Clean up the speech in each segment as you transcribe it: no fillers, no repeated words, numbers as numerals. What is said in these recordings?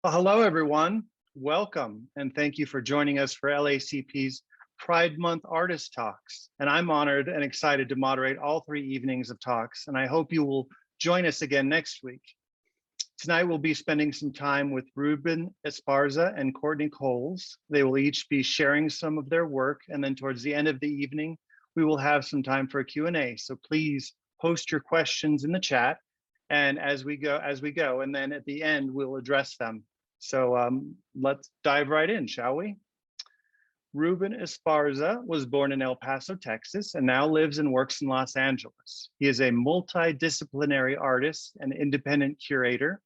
Well, hello, everyone. Welcome, and thank you for joining us for LACP's Pride Month Artist Talks. And I'm honored and excited to moderate all 3 evenings of talks, and I hope you will join us again next week. Tonight, we'll be spending some time with Rubén Esparza and Courtney Coles. They will each be sharing some of their work, and then towards the end of the evening, we will have some time for a Q&A. So please post your questions in the chat, and as we go, and then at the end, we'll address them. So let's dive right in, shall we? Rubén Esparza was born in El Paso, Texas, and now lives and works in Los Angeles. He is a multidisciplinary artist and independent curator,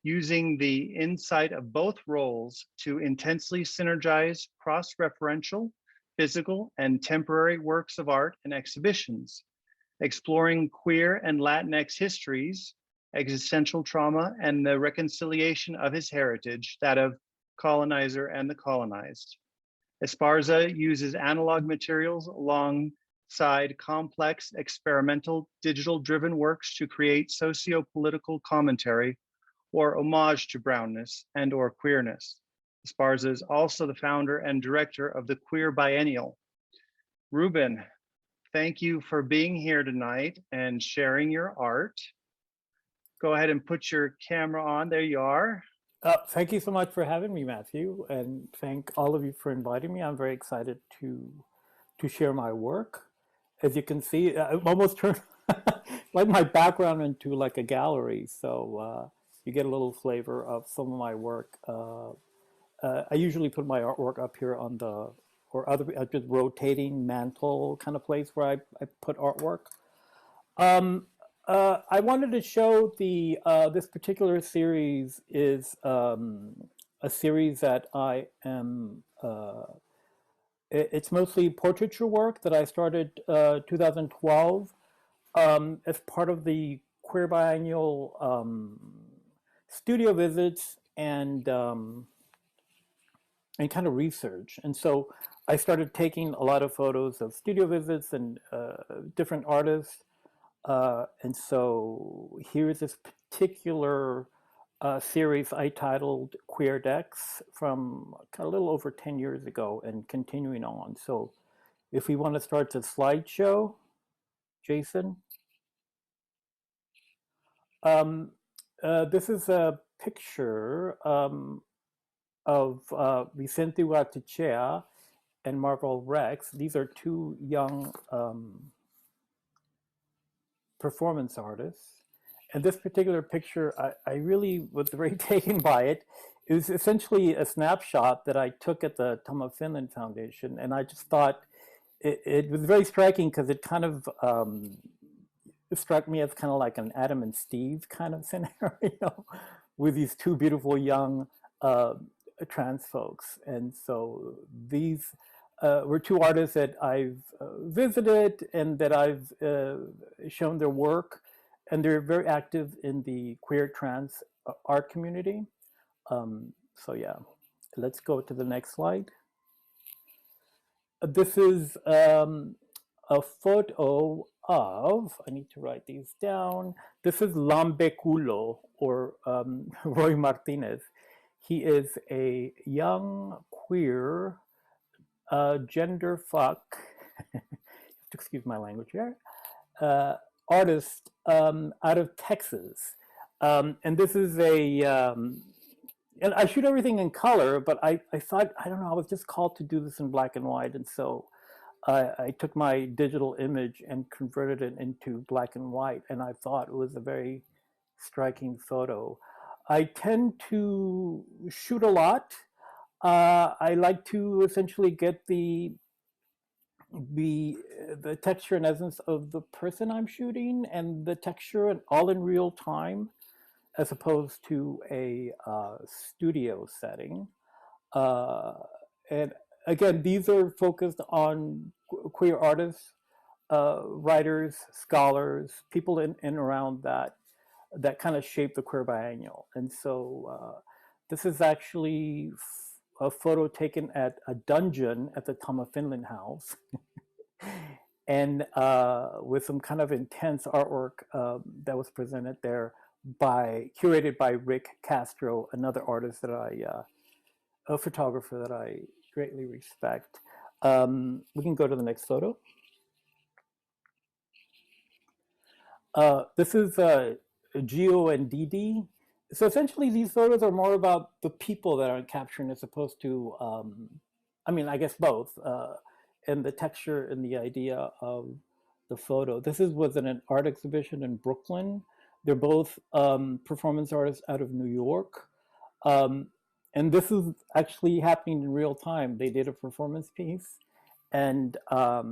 using the insight of both roles to intensely synergize cross-referential, physical, and temporary works of art and exhibitions, exploring queer and Latinx histories, existential trauma, and the reconciliation of his heritage, that of colonizer and the colonized. Esparza uses analog materials alongside complex, experimental, digital-driven works to create socio-political commentary or homage to brownness and or queerness. Esparza is also the founder and director of the Queer Biennial. Rubén, thank you for being here tonight and sharing your art. Go ahead and put your camera on. There you are. Thank you so much for having me, Matthew, and thank all of you for inviting me. I'm very excited to share my work. As you can see, I've almost turned like my background into like a gallery, so you get a little flavor of some of my work. I usually put my artwork up here on the just rotating mantle kind of place where I put artwork. I wanted to show the this particular series is a series that I am. It's mostly portraiture work that I started 2012 as part of the Queer Biennial studio visits and kind of research. And so I started taking a lot of photos of studio visits and different artists. And so here's this particular series I titled Queer Decks from a little over 10 years ago and continuing on. So if we want to start the slideshow, Jason. This is a picture of Vicente Huatechea and Marvel Rex. These are two young performance artists. And this particular picture, I really was very taken by it. It was essentially a snapshot that I took at the Tom of Finland Foundation. And I just thought it was very striking because it kind of struck me as kind of like an Adam and Steve kind of scenario with these two beautiful young trans folks. And so these were two artists that I've visited and that I've shown their work, and they're very active in the queer trans art community. So yeah, let's go to the next slide. This is a photo of, I need to write these down. This is Lambeculo, or Roy Martinez. He is a young queer gender fuck, excuse my language here, artist out of Texas. And this is and I shoot everything in color, but I thought, I don't know, I was just called to do this in black and white. And so I took my digital image and converted it into black and white. And I thought it was a very striking photo. I tend to shoot a lot. I like to essentially get the texture and essence of the person I'm shooting and the texture and all in real time, as opposed to a studio setting. And again, these are focused on queer artists, writers, scholars, people in and around that kind of shape the Queer Biennial. And so this is actually a photo taken at a dungeon at the Tom of Finland house. And with some kind of intense artwork that was presented there curated by Rick Castro, another artist that a photographer that I greatly respect. We can go to the next photo. This is Gio and Didi. So essentially, these photos are more about the people that I'm capturing as opposed to, I mean, I guess both, and the texture and the idea of the photo. This was in an art exhibition in Brooklyn. They're both performance artists out of New York. And this is actually happening in real time. They did a performance piece, and I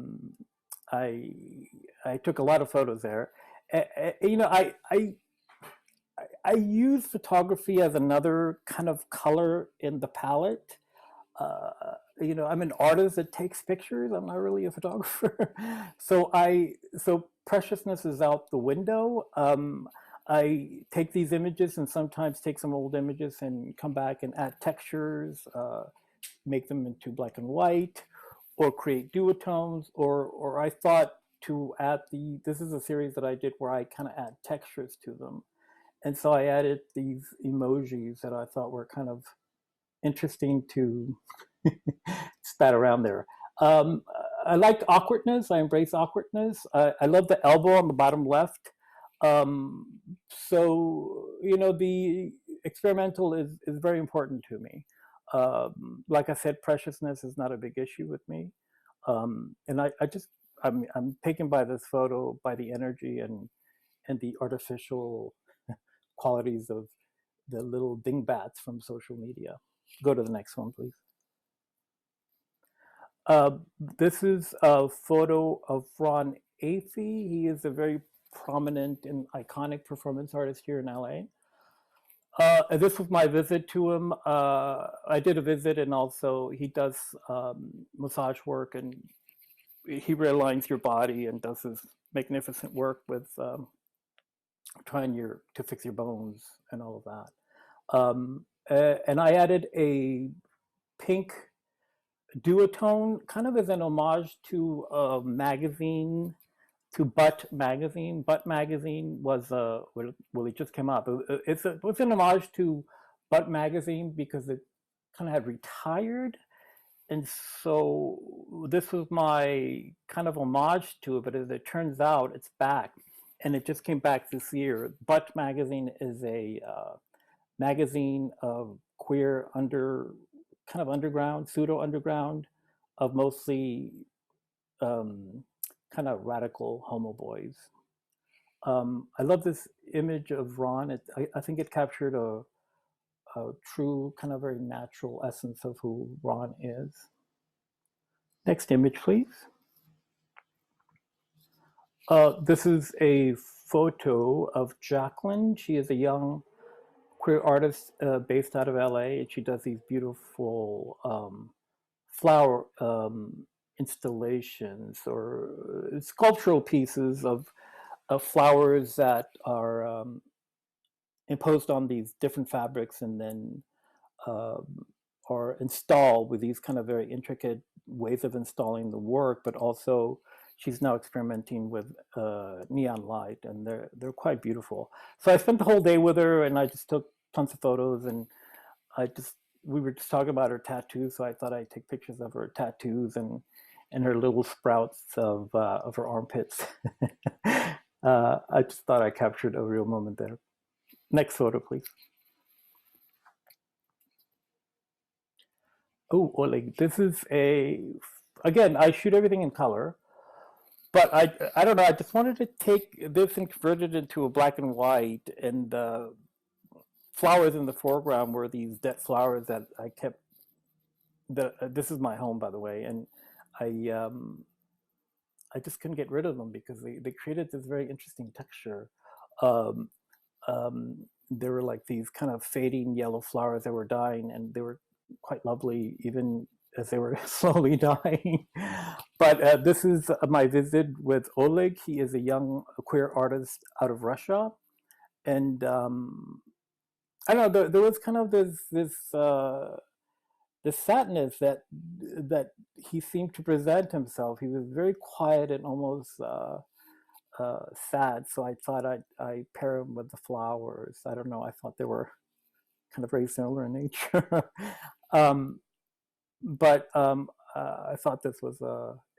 took a lot of photos there. You know, I use photography as another kind of color in the palette. You know, I'm an artist that takes pictures. I'm not really a photographer. So preciousness is out the window. I take these images and sometimes take some old images and come back and add textures, make them into black and white, or create duotones, or I thought to add this is a series that I did where I kind of add textures to them. And so I added these emojis that I thought were kind of interesting to spat around there. I liked awkwardness. I embrace awkwardness. I love the elbow on the bottom left. So, you know, the experimental is very important to me. Like I said, preciousness is not a big issue with me. And I'm taken by this photo, by the energy and the artificial qualities of the little dingbats from social media. Go to the next one, please. This is a photo of Fran Aphy. He is a very prominent and iconic performance artist here in LA. This was my visit to him. I did a visit, and also he does massage work, and he realigns your body and does this magnificent work with trying to fix your bones and all of that. And I added a pink duotone, kind of as an homage to a magazine, to Butt magazine. Butt magazine was well, it just came out. It was an homage to Butt magazine because it kind of had retired, and so this was my kind of homage to it. But as it turns out, it's back, and it just came back this year. Butt magazine is a magazine of queer kind of underground, pseudo underground, of mostly kind of radical homo boys. I love this image of Ron. I think it captured a true, kind of very natural essence of who Ron is. Next image, please. This is a photo of Jacqueline. She is a young queer artist based out of LA, and she does these beautiful flower installations or sculptural pieces of flowers that are imposed on these different fabrics and then are installed with these kind of very intricate ways of installing the work, but also she's now experimenting with neon light, and they're quite beautiful. So I spent the whole day with her, and I just took tons of photos, and we were just talking about her tattoos, so I thought I'd take pictures of her tattoos and her little sprouts of her armpits. I just thought I captured a real moment there. Next photo, please. Oh, Oleg, this is again, I shoot everything in color, but I don't know, I just wanted to take this and convert it into a black and white, and flowers in the foreground were these dead flowers that I kept. This is my home, by the way, and I just couldn't get rid of them because they created this very interesting texture. There were like these kind of fading yellow flowers that were dying, and they were quite lovely even as they were slowly dying. But this is my visit with Oleg. He is a young queer artist out of Russia, and I don't know. There was kind of this sadness that he seemed to present himself. He was very quiet and almost sad, so I thought I'd pair them with the flowers. I don't know, I thought they were kind of very similar in nature. um, but I thought this was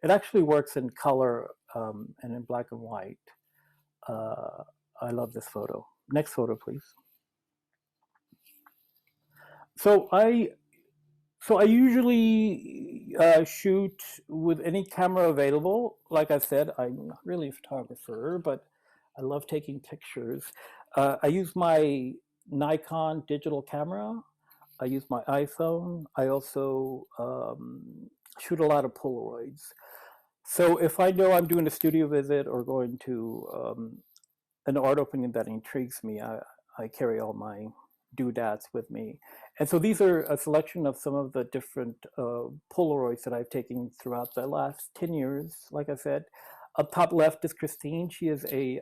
it actually works in color and in black and white. Uh, I love this photo. Next photo, please. So I usually shoot with any camera available. Like I said, I'm not really a photographer, but I love taking pictures. I use my Nikon digital camera. I use my iPhone. I also shoot a lot of Polaroids. So if I know I'm doing a studio visit or going to an art opening that intrigues me, I carry all my doodads with me. And so these are a selection of some of the different Polaroids that I've taken throughout the last 10 years, like I said. Up top left is Christine. She is they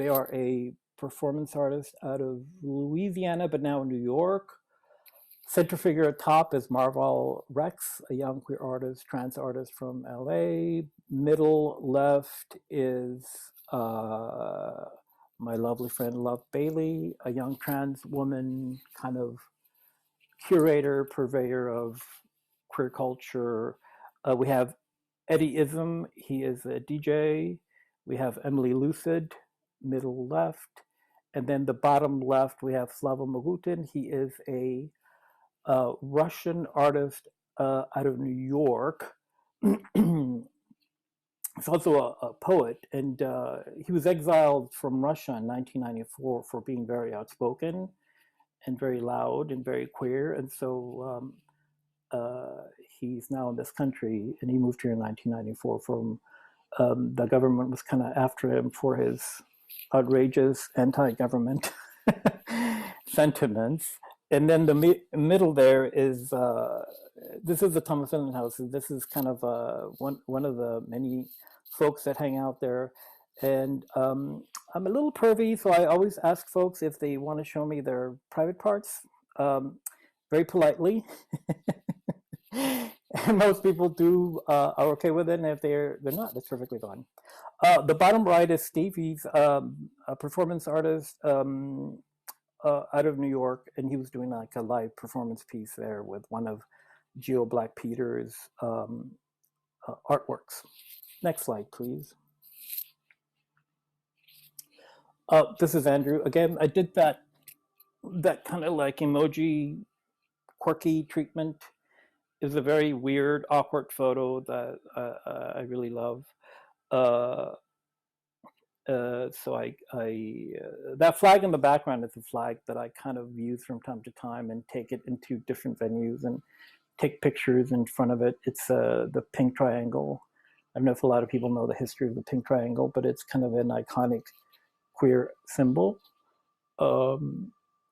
are a performance artist out of Louisiana, but now in New York. Center figure at top is Marval Rex, a young queer artist, trans artist from LA. Middle left is my lovely friend Love Bailey, a young trans woman, kind of curator, purveyor of queer culture. We have Eddie Ism, he is a DJ. We have Emily Lucid, middle left. And then the bottom left, we have Slava Magutin. He is a Russian artist out of New York. He's also a poet, and he was exiled from Russia in 1994 for being very outspoken and very loud and very queer. And so he's now in this country, and he moved here in 1994 from the government was kind of after him for his outrageous anti-government sentiments. And then the middle there is, this is the Thomas Finland House. This is kind of one of the many folks that hang out there. And I'm a little pervy, so I always ask folks if they want to show me their private parts, very politely. And most people do are okay with it, and if they're not, that's perfectly fine. The bottom right is Steve. He's a performance artist out of New York, and he was doing like a live performance piece there with one of Geo Black Peter's artworks. Next slide, please. This is Andrew. Again, I did that kind of like emoji quirky treatment. Is a very weird, awkward photo that I really love. So that flag in the background is a flag that I kind of use from time to time and take it into different venues and take pictures in front of it. It's the pink triangle. I don't know if a lot of people know the history of the pink triangle, but it's kind of an iconic queer symbol. I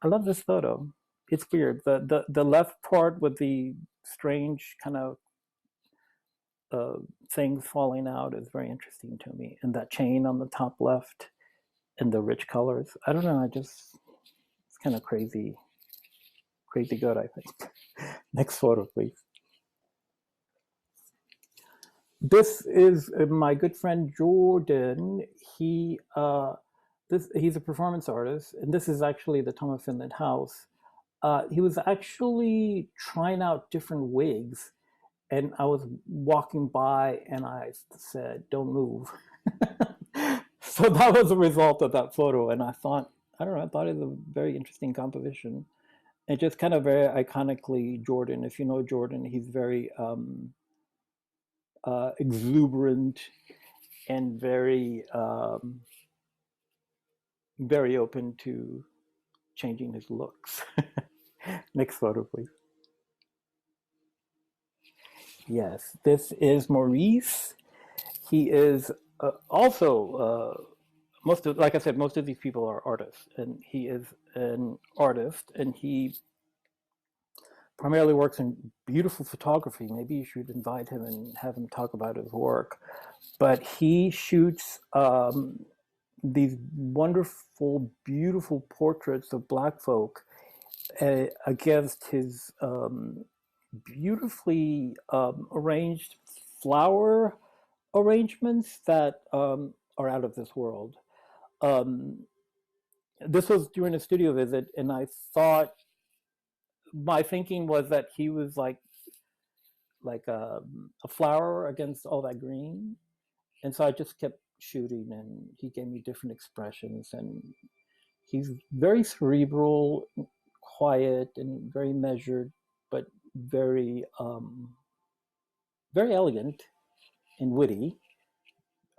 love this photo. It's weird. The left part with the strange kind of things falling out is very interesting to me. And that chain on the top left and the rich colors. I don't know, it's kind of crazy good, I think. Next photo, please. This is my good friend Jordan. He's a performance artist, and this is actually the Thomas Finland House. He was actually trying out different wigs, and I was walking by and I said, "Don't move." So that was a result of that photo, and I thought it was a very interesting composition. And just kind of very iconically Jordan. If you know Jordan, he's very exuberant and very very open to changing his looks. Next photo, please. Yes, this is Maurice. He is also like I said, most of these people are artists, and he is an artist, and he primarily works in beautiful photography. Maybe you should invite him and have him talk about his work. But he shoots these wonderful, beautiful portraits of Black folk against his beautifully arranged flower arrangements that are out of this world. This was during a studio visit, and I thought, my thinking was that he was like a flower against all that green. And so I just kept shooting, and he gave me different expressions. And he's very cerebral, quiet, and very measured, but very, very elegant and witty.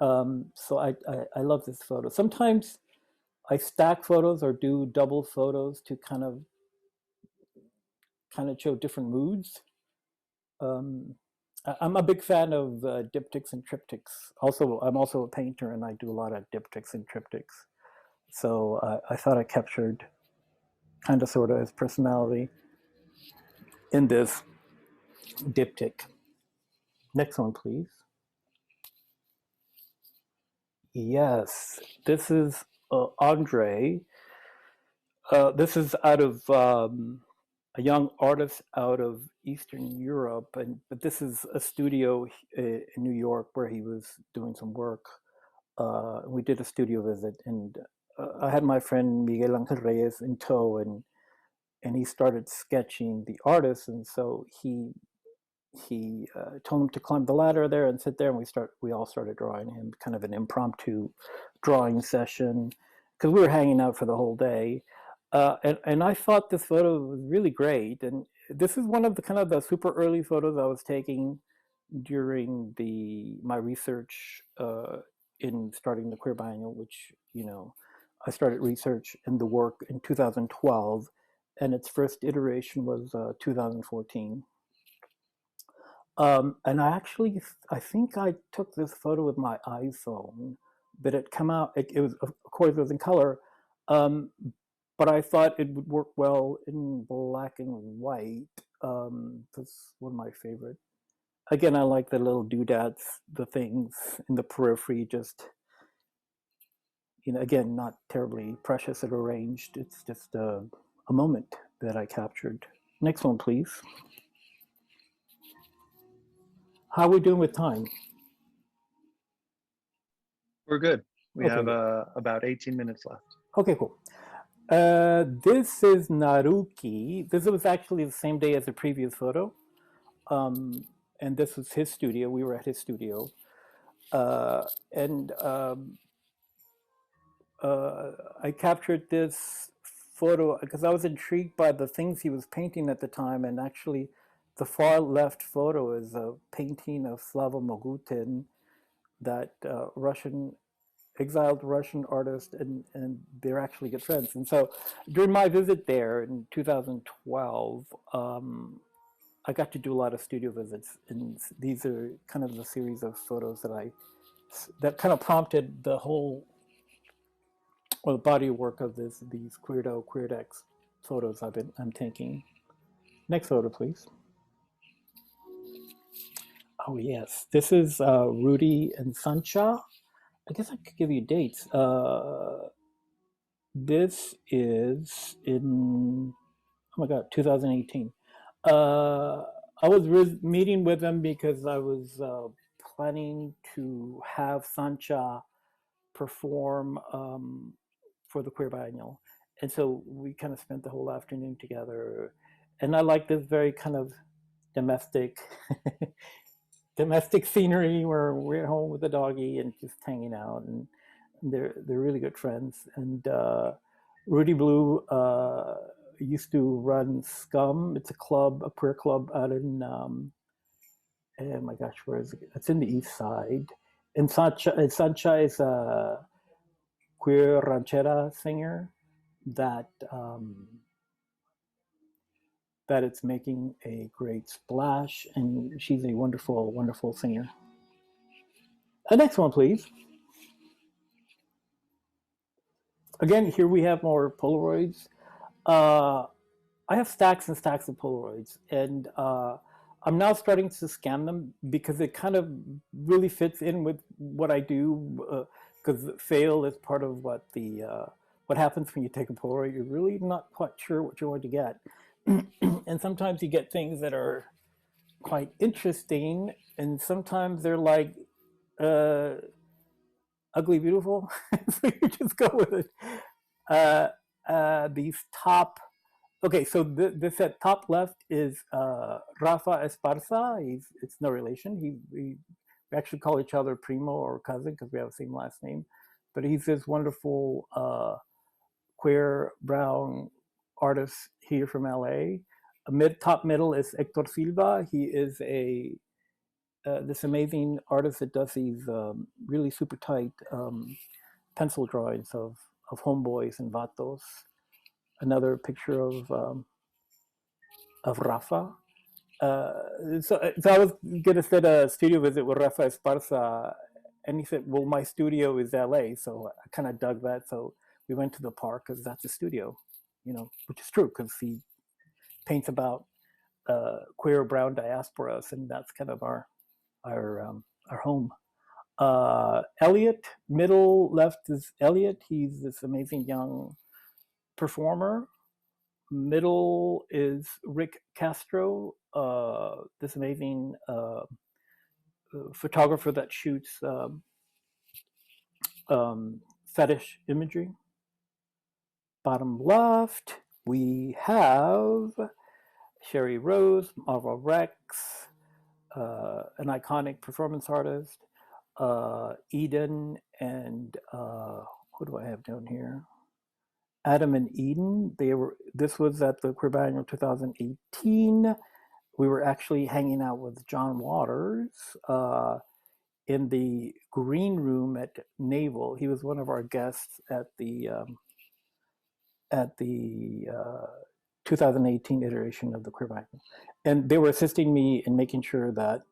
So I love this photo. Sometimes I stack photos or do double photos to kind of show different moods. I'm a big fan of diptychs and triptychs. Also, I'm also a painter, and I do a lot of diptychs and triptychs. So I thought I captured kind of sort of his personality in this diptych. Next one, please. Yes, this is Andre. This is out of a young artist out of Eastern Europe, but this is a studio in New York where he was doing some work. We did a studio visit, and I had my friend Miguel Angel Reyes in tow, and he started sketching the artist, and so he told him to climb the ladder there and sit there, and we all started drawing him, kind of an impromptu drawing session, because we were hanging out for the whole day. And I thought this photo was really great. And this is one of the kind of the super early photos I was taking during my research in starting the Queer Biennial, which, I started research in the work in 2012, and its first iteration was 2014. And I think I took this photo with my iPhone, but it came out, it was, of course, it was in color. But I thought it would work well in black and white. That's one of my favorite. Again, I like the little doodads, the things in the periphery, just, again, not terribly precious and arranged. It's just a moment that I captured. Next one, please. How are we doing with time? We're good. We have about 18 minutes left. Okay, cool. This is Naruki. This was actually the same day as the previous photo. And this was his studio. We were at his studio. I captured this photo because I was intrigued by the things he was painting at the time. And actually, the far left photo is a painting of Slava Mogutin, that exiled Russian artist, and they're actually good friends. And so during my visit there in 2012, I got to do a lot of studio visits, and these are kind of the series of photos that kind of prompted the whole body of work of these Queerdex photos I'm taking. Next photo, please. Oh yes, this is Rudy and Sancha. I guess I could give you dates. This is in, oh my God, 2018. I was meeting with them because I was planning to have Sancha perform for the Queer Biennial. And so we kind of spent the whole afternoon together. And I like this very kind of domestic scenery where we're at home with the doggy and just hanging out, and they're really good friends. And Rudy Blue used to run Scum. It's a queer club out in oh my gosh, where is it? It's in the East Side. And Sancha is a queer ranchera singer that it's making a great splash, and she's a wonderful, wonderful singer. The next one, please. Again, here we have more Polaroids. I have stacks and stacks of Polaroids, and I'm now starting to scan them because it kind of really fits in with what I do, because fail is part of what happens when you take a Polaroid. You're really not quite sure what you're going to get. And sometimes you get things that are quite interesting, and sometimes they're like a ugly beautiful. So you just go with it. These top. Okay, so this at top left is Rafa Esparza. It's no relation. We actually call each other primo or cousin because we have the same last name. But he's this wonderful queer brown artist here from LA. Top middle is Hector Silva. He is this amazing artist that does these really super tight pencil drawings of homeboys and vatos. Another picture of Rafa. So I was gonna set a studio visit with Rafa Esparza, and he said, "Well, my studio is LA," so I kind of dug that. So we went to the park because that's a studio, which is true because he paints about queer brown diasporas, and that's kind of our home. Elliot, middle left is Elliot. He's this amazing young performer. Middle is Rick Castro, this amazing photographer that shoots fetish imagery. Bottom left, we have Sherry Rose, Marva Rex, an iconic performance artist, Eden, and who do I have down here? Adam and Eden. This was at the Queer Biennial 2018. We were actually hanging out with John Waters in the green room at Naval. He was one of our guests at the 2018 iteration of the Queer Biennial, and they were assisting me in making sure that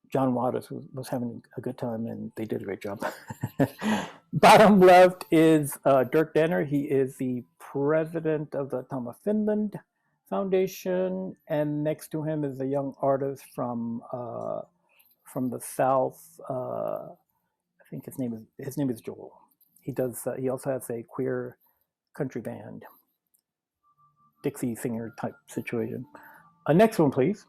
John Waters was having a good time, and they did a great job. Bottom left is Dirk Denner. He is the president of the Tama Finland Foundation, and next to him is a young artist from the South. I think his name is Joel. He also has a queer country band, Dixie singer type situation. Next one, please.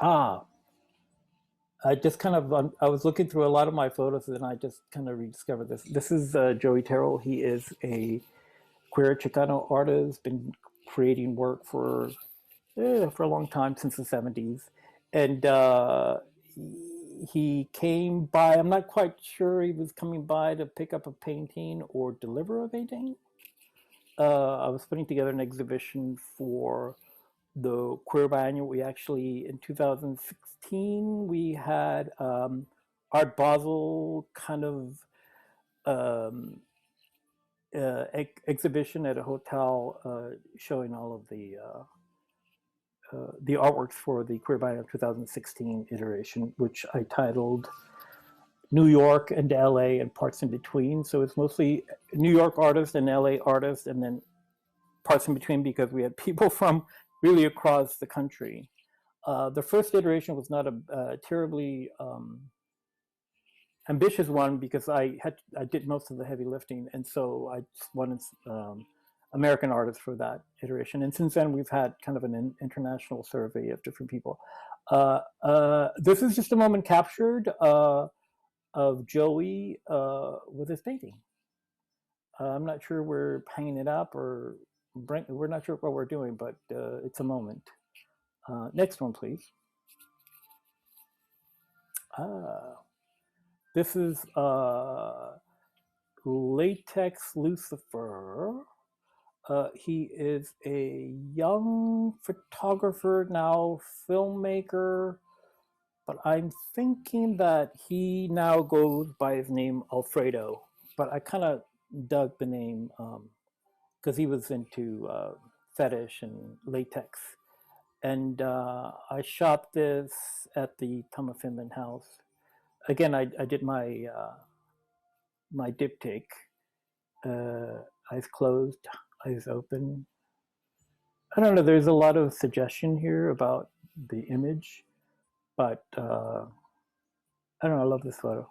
I just I was looking through a lot of my photos and I just kind of rediscovered this. This is Joey Terrell. He is a queer Chicano artist, been creating work for a long time, since the 70s. And he came by, I'm not quite sure he was coming by to pick up a painting or deliver a painting. I was putting together an exhibition for the Queer Biennial. We actually, in 2016, we had Art Basel kind of exhibition at a hotel showing all of the artworks for the Queer Biennial 2016 iteration, which I titled New York and LA and parts in between. So it's mostly New York artists and LA artists, and then parts in between because we had people from really across the country. The first iteration was not a terribly ambitious one because I did most of the heavy lifting, and so I just wanted American artists for that iteration. And since then, we've had kind of an international survey of different people. This is just a moment captured of Joey with his painting. I'm not sure we're hanging it up or we're not sure what we're doing, but it's a moment. Next one, please. This is Latex Lucifer. He is a young photographer, now filmmaker, but I'm thinking that he now goes by his name Alfredo, but I kind of dug the name because he was into fetish and latex. And I shot this at the Tama Finland house. Again, I did my my diptych, eyes closed, eyes open. I don't know, there's a lot of suggestion here about the image, but I don't know, I love this photo.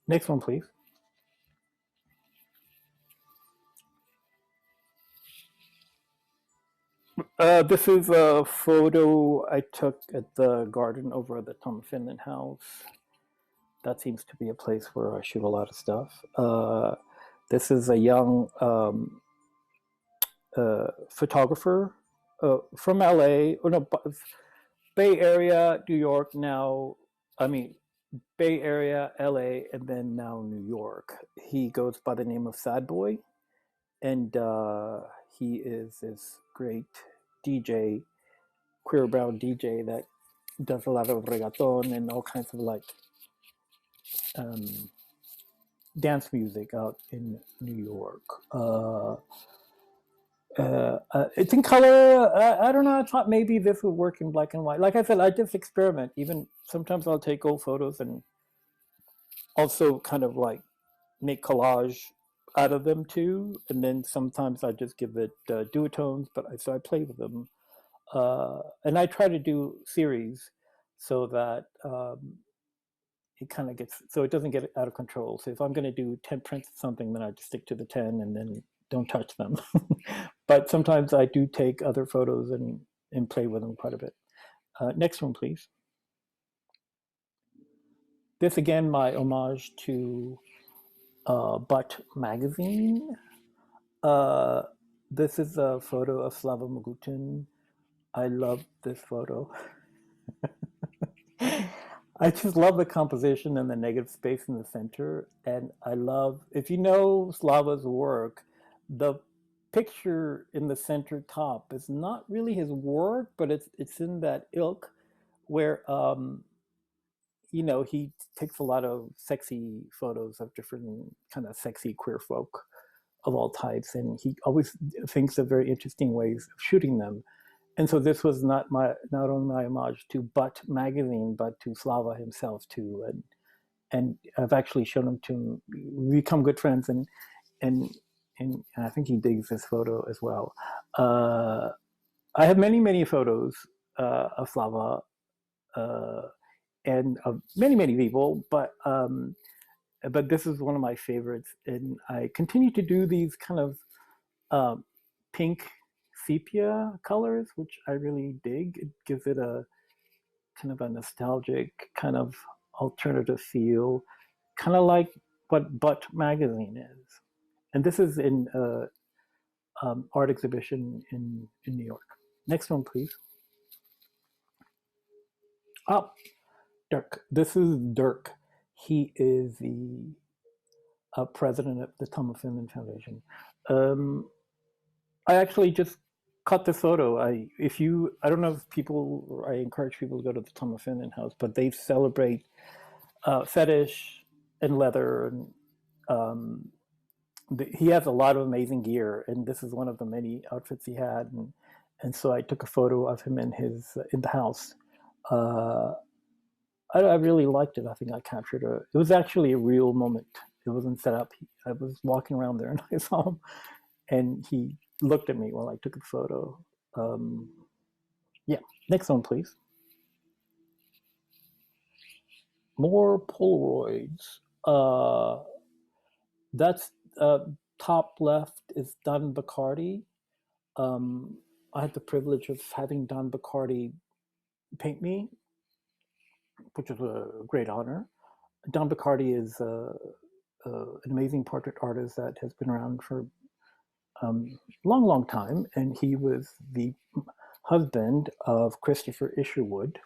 Next one, please. This is a photo I took at the garden over at the Tom Finland house. That seems to be a place where I shoot a lot of stuff. This is a young photographer from LA, or no, Bay Area, New York now. I mean, Bay Area, LA, and then now New York. He goes by the name of Sad Boy, and he is this great DJ, queer brown DJ that does a lot of reggaeton and all kinds of like dance music out in New York. It's in color. I don't know. I thought maybe this would work in black and white. Like I said, I just experiment. Even sometimes I'll take old photos and also kind of like make collage out of them too. And then sometimes I just give it duotones, so I play with them. And I try to do series so that it kind of gets, so it doesn't get out of control. So if I'm going to do 10 prints of something, then I just stick to the 10 and then don't touch them. But sometimes I do take other photos and play with them quite a bit. Next one, please. This again, my homage to Butt magazine. This is a photo of Slava Magutin. I love this photo. I just love the composition and the negative space in the center. And I love, if you know Slava's work, the picture in the center top is not really his work, but it's in that ilk where, you know, he takes a lot of sexy photos of different kind of sexy queer folk of all types. And he always thinks of very interesting ways of shooting them. And so this was not only my homage to Butt magazine, but to Slava himself too. And I've actually shown him to him. We become good friends, and I think he digs this photo as well. I have many photos of Slava and of many people, but this is one of my favorites, and I continue to do these kind of pink sepia colors, which I really dig. It gives it a kind of a nostalgic, kind of alternative feel, kind of like what Butt magazine is. And this is in art exhibition in New York. Next one, please. Oh, Dirk. This is Dirk. He is the president of the Thomas Finland Foundation. I actually just cut the photo. I don't know if people, I encourage people to go to the Thomas Finland house, but they celebrate fetish and leather, and he has a lot of amazing gear, and this is one of the many outfits he had, and so I took a photo of him in the house. I really liked it. I think I captured it. It was actually a real moment. It wasn't set up. I was walking around there and I saw him, and he looked at me while I took the photo. Yeah, next one, please. More Polaroids. That's top left is Don Bacardi. I had the privilege of having Don Bacardi paint me, which was a great honor. Don Bacardi is an amazing portrait artist that has been around for long time, and he was the husband of Christopher Isherwood.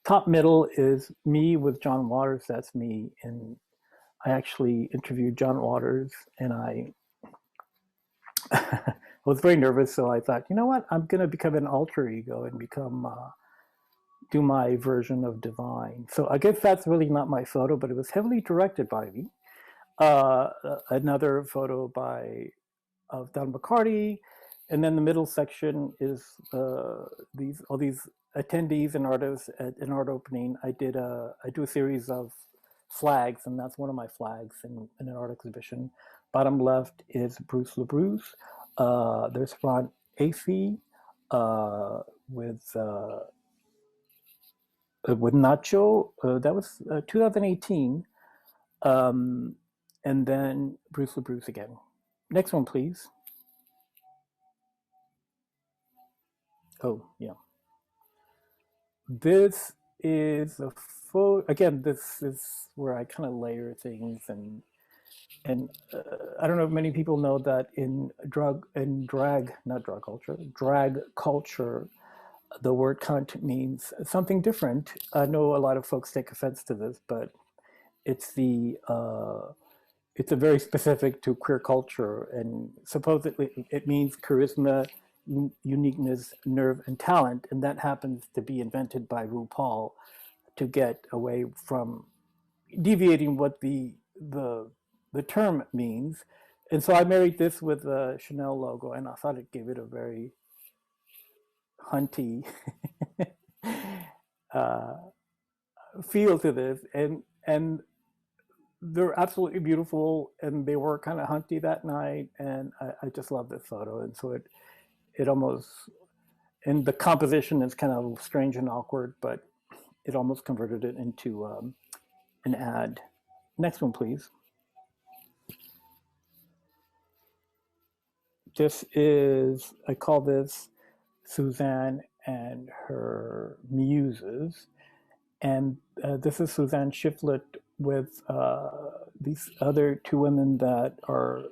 Top middle is me with John Waters. That's me, and I actually interviewed John Waters, and I was very nervous, so I thought, you know what, I'm going to become an alter ego and do my version of Divine. So I guess that's really not my photo, but it was heavily directed by me. Another photo of Don Bacardi, and then the middle section is all these attendees and artists at an art opening. I do a series of flags, and that's one of my flags in an art exhibition. Bottom left is Bruce LaBruce. There's Fran Aphy with Nacho. That was 2018. And then Bruce LaBruce again. Next one, please. Oh, yeah. This is a photo. Again, this is where I kind of layer things, and I don't know if many people know that in drag culture, the word cunt means something different. I know a lot of folks take offense to this, but it's it's a very specific to queer culture, and supposedly it means charisma, uniqueness, nerve, and talent, and that happens to be invented by RuPaul to get away from deviating what the term means. And so I married this with the Chanel logo, and I thought it gave it a very hunty uh, feel to this, and they're absolutely beautiful, and they were kind of hunty that night, and I just love this photo. And so it almost, and the composition is kind of strange and awkward, but it almost converted it into an ad. Next one, please. This is, I call this Suzanne and her muses. And this is Suzanne Schifflet with these other two women that are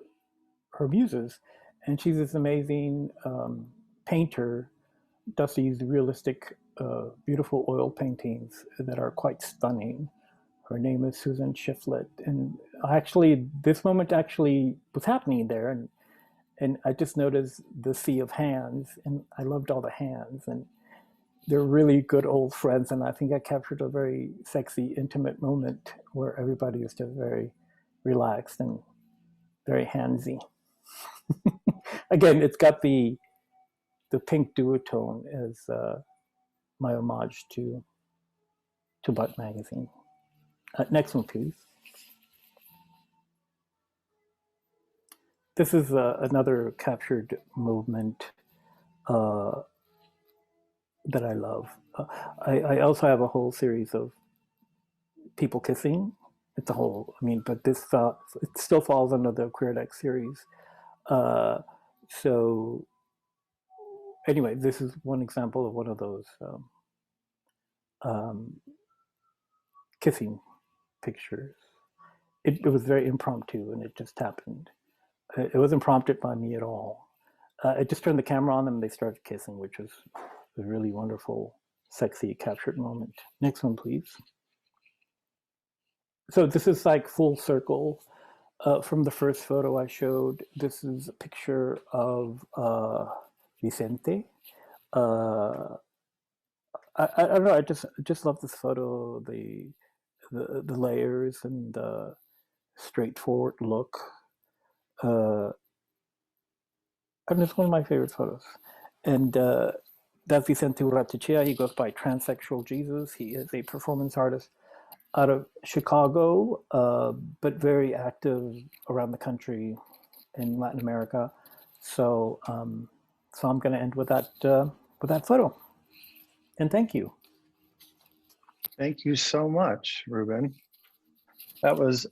her muses. And she's this amazing painter, does these realistic, beautiful oil paintings that are quite stunning. Her name is Suzanne Schifflet. And actually, this moment actually was happening there. And I just noticed the sea of hands, and I loved all the hands. And they're really good old friends, and I think I captured a very sexy, intimate moment where everybody is just very relaxed and very handsy. Again, it's got the pink duotone as my homage to Butt Magazine. Next one, please. This is another captured movement that I love. I also have a whole series of people kissing. It's a whole, I mean, but this it still falls under the Queer series. So anyway, this is one example of one of those kissing pictures. It was very impromptu, and it just happened. It wasn't prompted by me at all. I just turned the camera on them, and they started kissing, which was a really wonderful, sexy captured moment. Next one, please. So this is like full circle from the first photo I showed. This is a picture of Vicente. I don't know. I just love this photo. The layers and the straightforward look. And it's one of my favorite photos. And that's Vicente Urratichea. He goes by Transsexual Jesus. He is a performance artist out of Chicago, but very active around the country in Latin America. So, so I'm going to end with that photo. And thank you. Thank you so much, Rubén. That was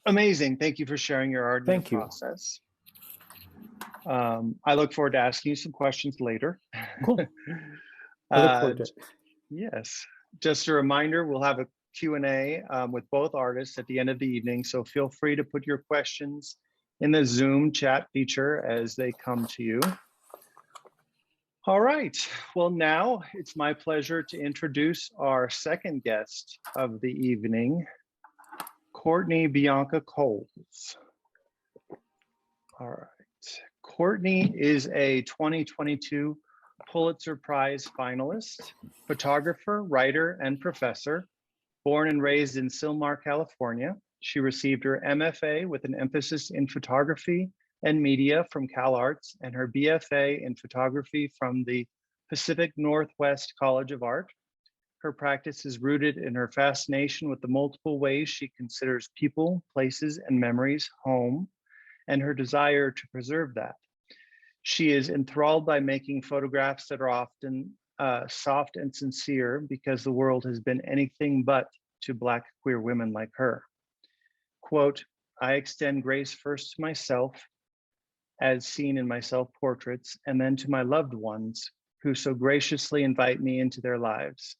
amazing. Thank you for sharing your art and your process. I look forward to asking you some questions later. Cool. I look forward to it. Yes. Just a reminder, we'll have a Q&A with both artists at the end of the evening. So feel free to put your questions in the Zoom chat feature as they come to you. All right. Well, now it's my pleasure to introduce our second guest of the evening, Courtney Bianca Coles. All right. Courtney is a 2022 Pulitzer Prize finalist, photographer, writer, and professor. Born and raised in Sylmar, California, she received her MFA with an emphasis in photography and media from CalArts and her BFA in photography from the Pacific Northwest College of Art. Her practice is rooted in her fascination with the multiple ways she considers people, places, and memories home, and her desire to preserve that. She is enthralled by making photographs that are often soft and sincere because the world has been anything but to Black queer women like her. Quote, I extend grace first to myself, as seen in my self-portraits, and then to my loved ones who so graciously invite me into their lives.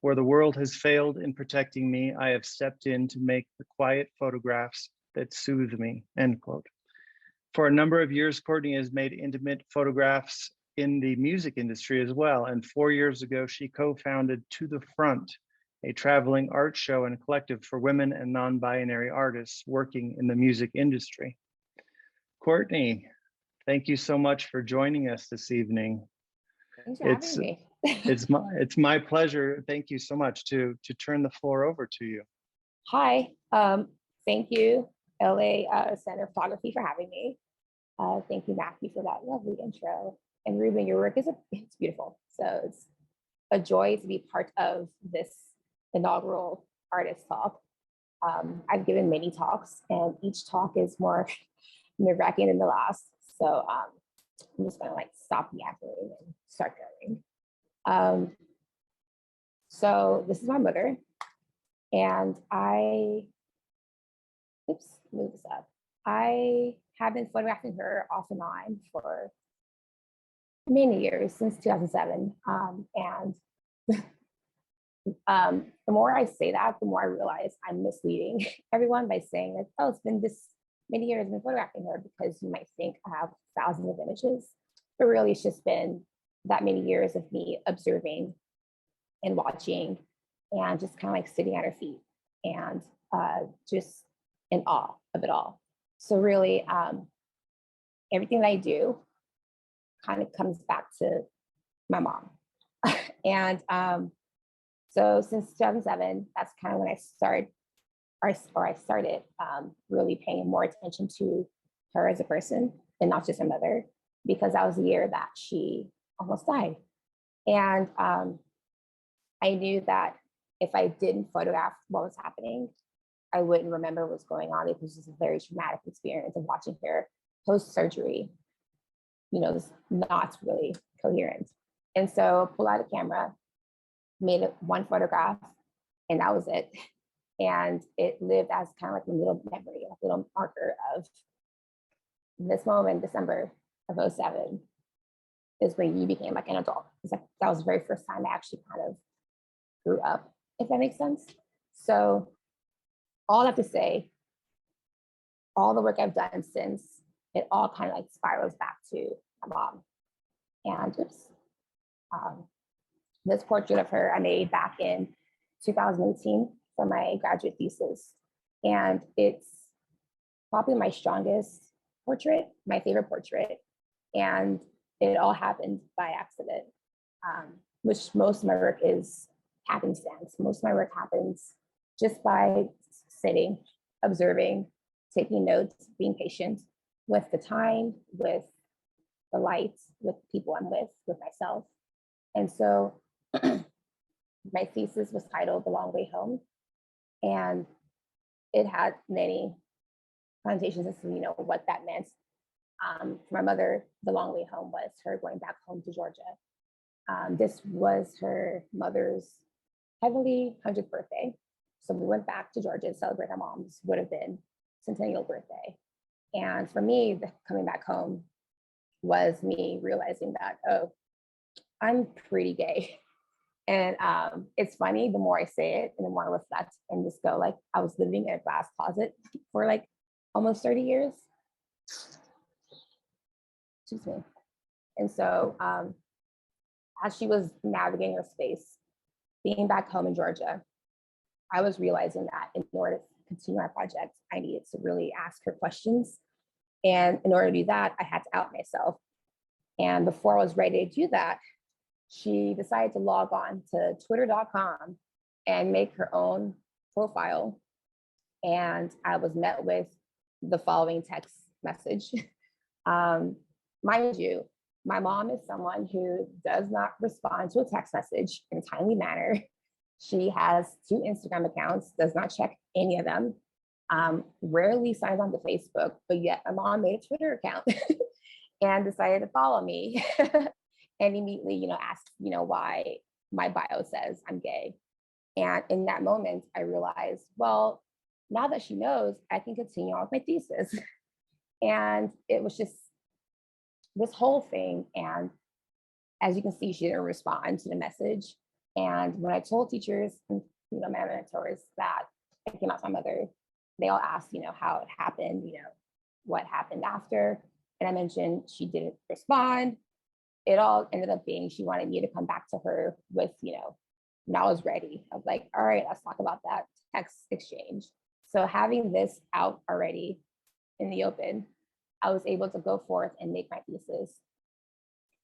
Where the world has failed in protecting me, I have stepped in to make the quiet photographs that soothe me, end quote. For a number of years, Courtney has made intimate photographs in the music industry as well. And 4 years ago, she co-founded To the Front, a traveling art show and collective for women and non-binary artists working in the music industry. Courtney, thank you so much for joining us this evening. Thanks for having me. It's my pleasure. Thank you so much to turn the floor over to you. Hi, thank you, LA Center of Photography, for having me. Thank you, Matthew, for that lovely intro. And Rubén, your work it's beautiful. So it's a joy to be part of this inaugural artist talk. I've given many talks, and each talk is more nerve-wracking than the last. So I'm just gonna stop yapping and start going. So this is my mother, and move this up. I have been photographing her off and on for many years, since 2007. And the more I say that, the more I realize I'm misleading everyone by saying that, oh, it's been this many years I've been photographing her, because you might think I have thousands of images, but really it's just been that many years of me observing and watching and just kind of sitting at her feet and just in awe of it all. So really, everything that I do kind of comes back to my mom. And so since 2007, that's kind of when I started really paying more attention to her as a person and not just her mother, because that was the year that she almost died. And I knew that if I didn't photograph what was happening, I wouldn't remember what was going on. It was just a very traumatic experience of watching her post-surgery, just not really coherent. And so I pulled out a camera, made one photograph, and that was it. And it lived as kind of a little memory, a little marker of this moment, December of 2007, is when you became an adult. That was the very first time I actually kind of grew up, if that makes sense. So all I have to say, all the work I've done since, it all kind of spirals back to my mom. And this portrait of her I made back in 2018 for my graduate thesis. And it's probably my strongest portrait, my favorite portrait. And it all happened by accident, which most of my work is happenstance. Most of my work happens just by sitting, observing, taking notes, being patient with the time, with the lights, with people I'm with myself. And so my thesis was titled The Long Way Home. And it had many connotations as to what that meant. For my mother, the long way home was her going back home to Georgia. This was her mother's heavenly 100th birthday. So we went back to Georgia to celebrate her mom's would have been centennial birthday. And for me, coming back home was me realizing that, oh, I'm pretty gay. And it's funny, the more I say it and the more I reflect and just go I was living in a glass closet for almost 30 years. Excuse me. And so as she was navigating her space, being back home in Georgia, I was realizing that in order to continue my project, I needed to really ask her questions. And in order to do that, I had to out myself. And before I was ready to do that, she decided to log on to twitter.com and make her own profile. And I was met with the following text message. Mind you, my mom is someone who does not respond to a text message in a timely manner. She has 2 Instagram accounts, does not check any of them, rarely signs on to Facebook, but yet my mom made a Twitter account and decided to follow me and immediately, asked, why my bio says I'm gay. And in that moment, I realized, well, now that she knows, I can continue on with my thesis. And it was just this whole thing. And as you can see, she didn't respond to the message. And when I told teachers and my mentors that I came out to my mother, they all asked, how it happened, what happened after. And I mentioned she didn't respond. It all ended up being she wanted me to come back to her with, and I was ready. I was like, all right, let's talk about that text exchange. So having this out already in the open, I was able to go forth and make my thesis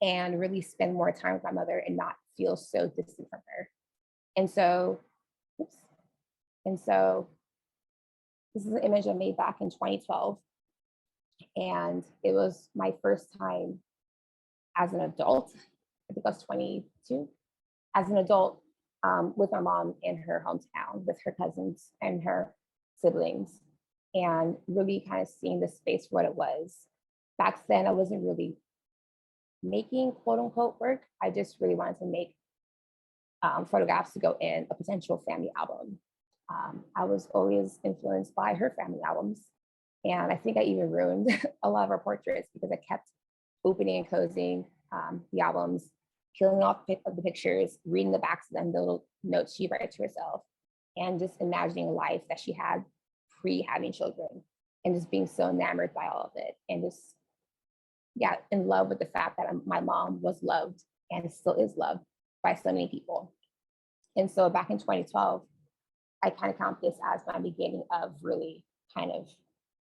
and really spend more time with my mother and not feel so distant from her. And so, this is an image I made back in 2012. And it was my first time as an adult. I think I was 22, as an adult, with my mom in her hometown, with her cousins and her siblings, and really kind of seeing the space for what it was. Back then, I wasn't really making quote unquote work. I just really wanted to make photographs to go in a potential family album. I was always influenced by her family albums. And I think I even ruined a lot of her portraits because I kept opening and closing the albums, peeling off the pictures, reading the backs of them, the little notes she wrote to herself, and just imagining a life that she had pre-having children, and just being so enamored by all of it, and just, in love with the fact that my mom was loved and still is loved by so many people. And so back in 2012, I kind of count this as my beginning of really kind of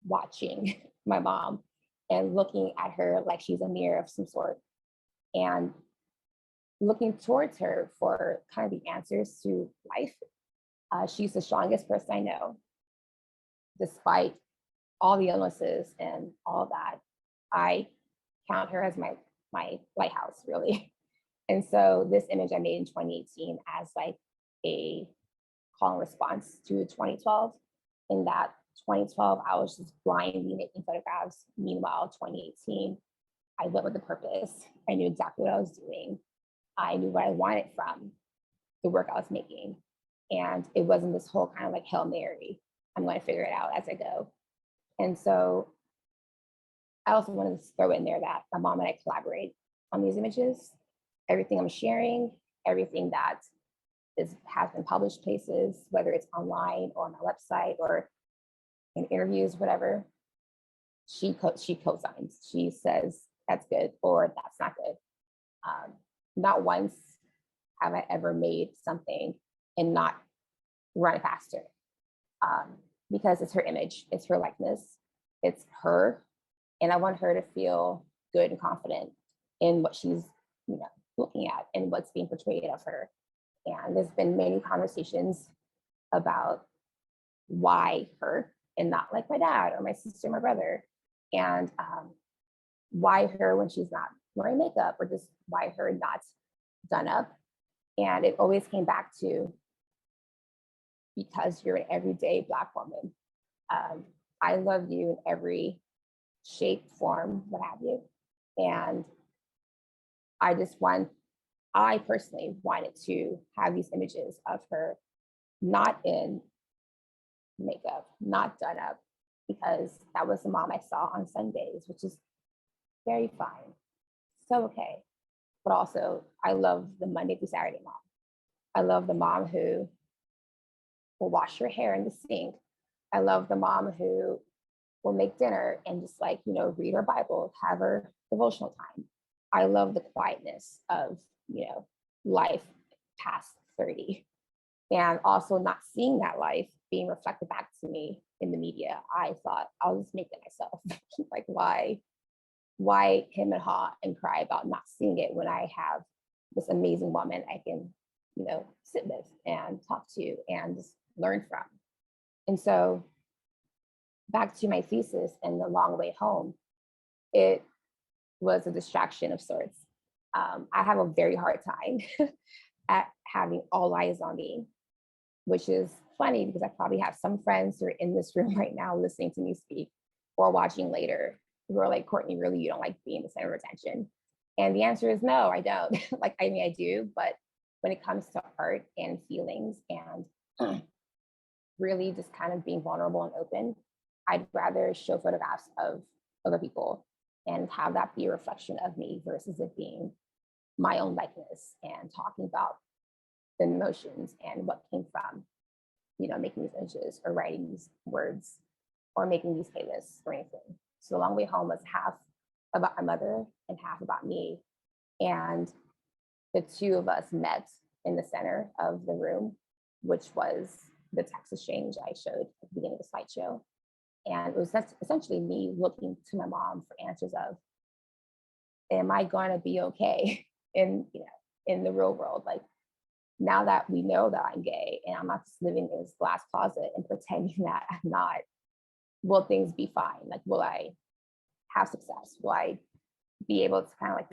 watching my mom and looking at her like she's a mirror of some sort, and looking towards her for kind of the answers to life. She's the strongest person I know, despite all the illnesses and all that. I count her as my lighthouse, really. And so this image I made in 2018 as like a call and response to 2012. In that 2012, I was just blindly making photographs. Meanwhile, 2018, I went with a purpose. I knew exactly what I was doing. I knew what I wanted from the work I was making. And it wasn't this whole kind of like Hail Mary, I'm going to figure it out as I go. And so I also wanted to throw in there that my mom and I collaborate on these images. Everything I'm sharing, everything that has been published places, whether it's online or on my website or in interviews, whatever, she co-signs. She says, that's good, or that's not good. Not once have I ever made something and not run it past her, because it's her image, it's her likeness, it's her, and I want her to feel good and confident in what she's, looking at and what's being portrayed of her. And there's been many conversations about why her and not like my dad or my sister, my brother, and why her when she's not wearing makeup, or just why her not done up. And it always came back to, because you're an everyday Black woman. I love you in every shape, form, what have you. And I personally wanted to have these images of her not in makeup, not done up, because that was the mom I saw on Sundays, which is very fine, so okay. But also, I love the Monday through Saturday mom. I love the mom who will wash her hair in the sink. I love the mom who will make dinner and just read her Bible, have her devotional time. I love the quietness of, life past 30. And also not seeing that life being reflected back to me in the media. I thought, I'll just make it myself. Like, why him and haw and cry about not seeing it when I have this amazing woman I can, sit with and talk to and just learn from. And so back to my thesis and the long way home, it was a distraction of sorts. I have a very hard time at having all eyes on me, which is funny because I probably have some friends who are in this room right now listening to me speak or watching later who are like, Courtney, really, you don't like being the center of attention? And the answer is no, I don't. I do, but when it comes to art and feelings and really just kind of being vulnerable and open, I'd rather show photographs of other people and have that be a reflection of me versus it being my own likeness and talking about the emotions and what came from, making these images or writing these words or making these playlists or anything. So The Long Way Home was half about my mother and half about me. And the two of us met in the center of the room, which was the text exchange I showed at the beginning of the slideshow. And it was essentially me looking to my mom for answers of, am I going to be okay in the real world? Like, now that we know that I'm gay and I'm not just living in this glass closet and pretending that I'm not, will things be fine? Like, will I have success? Will I be able to kind of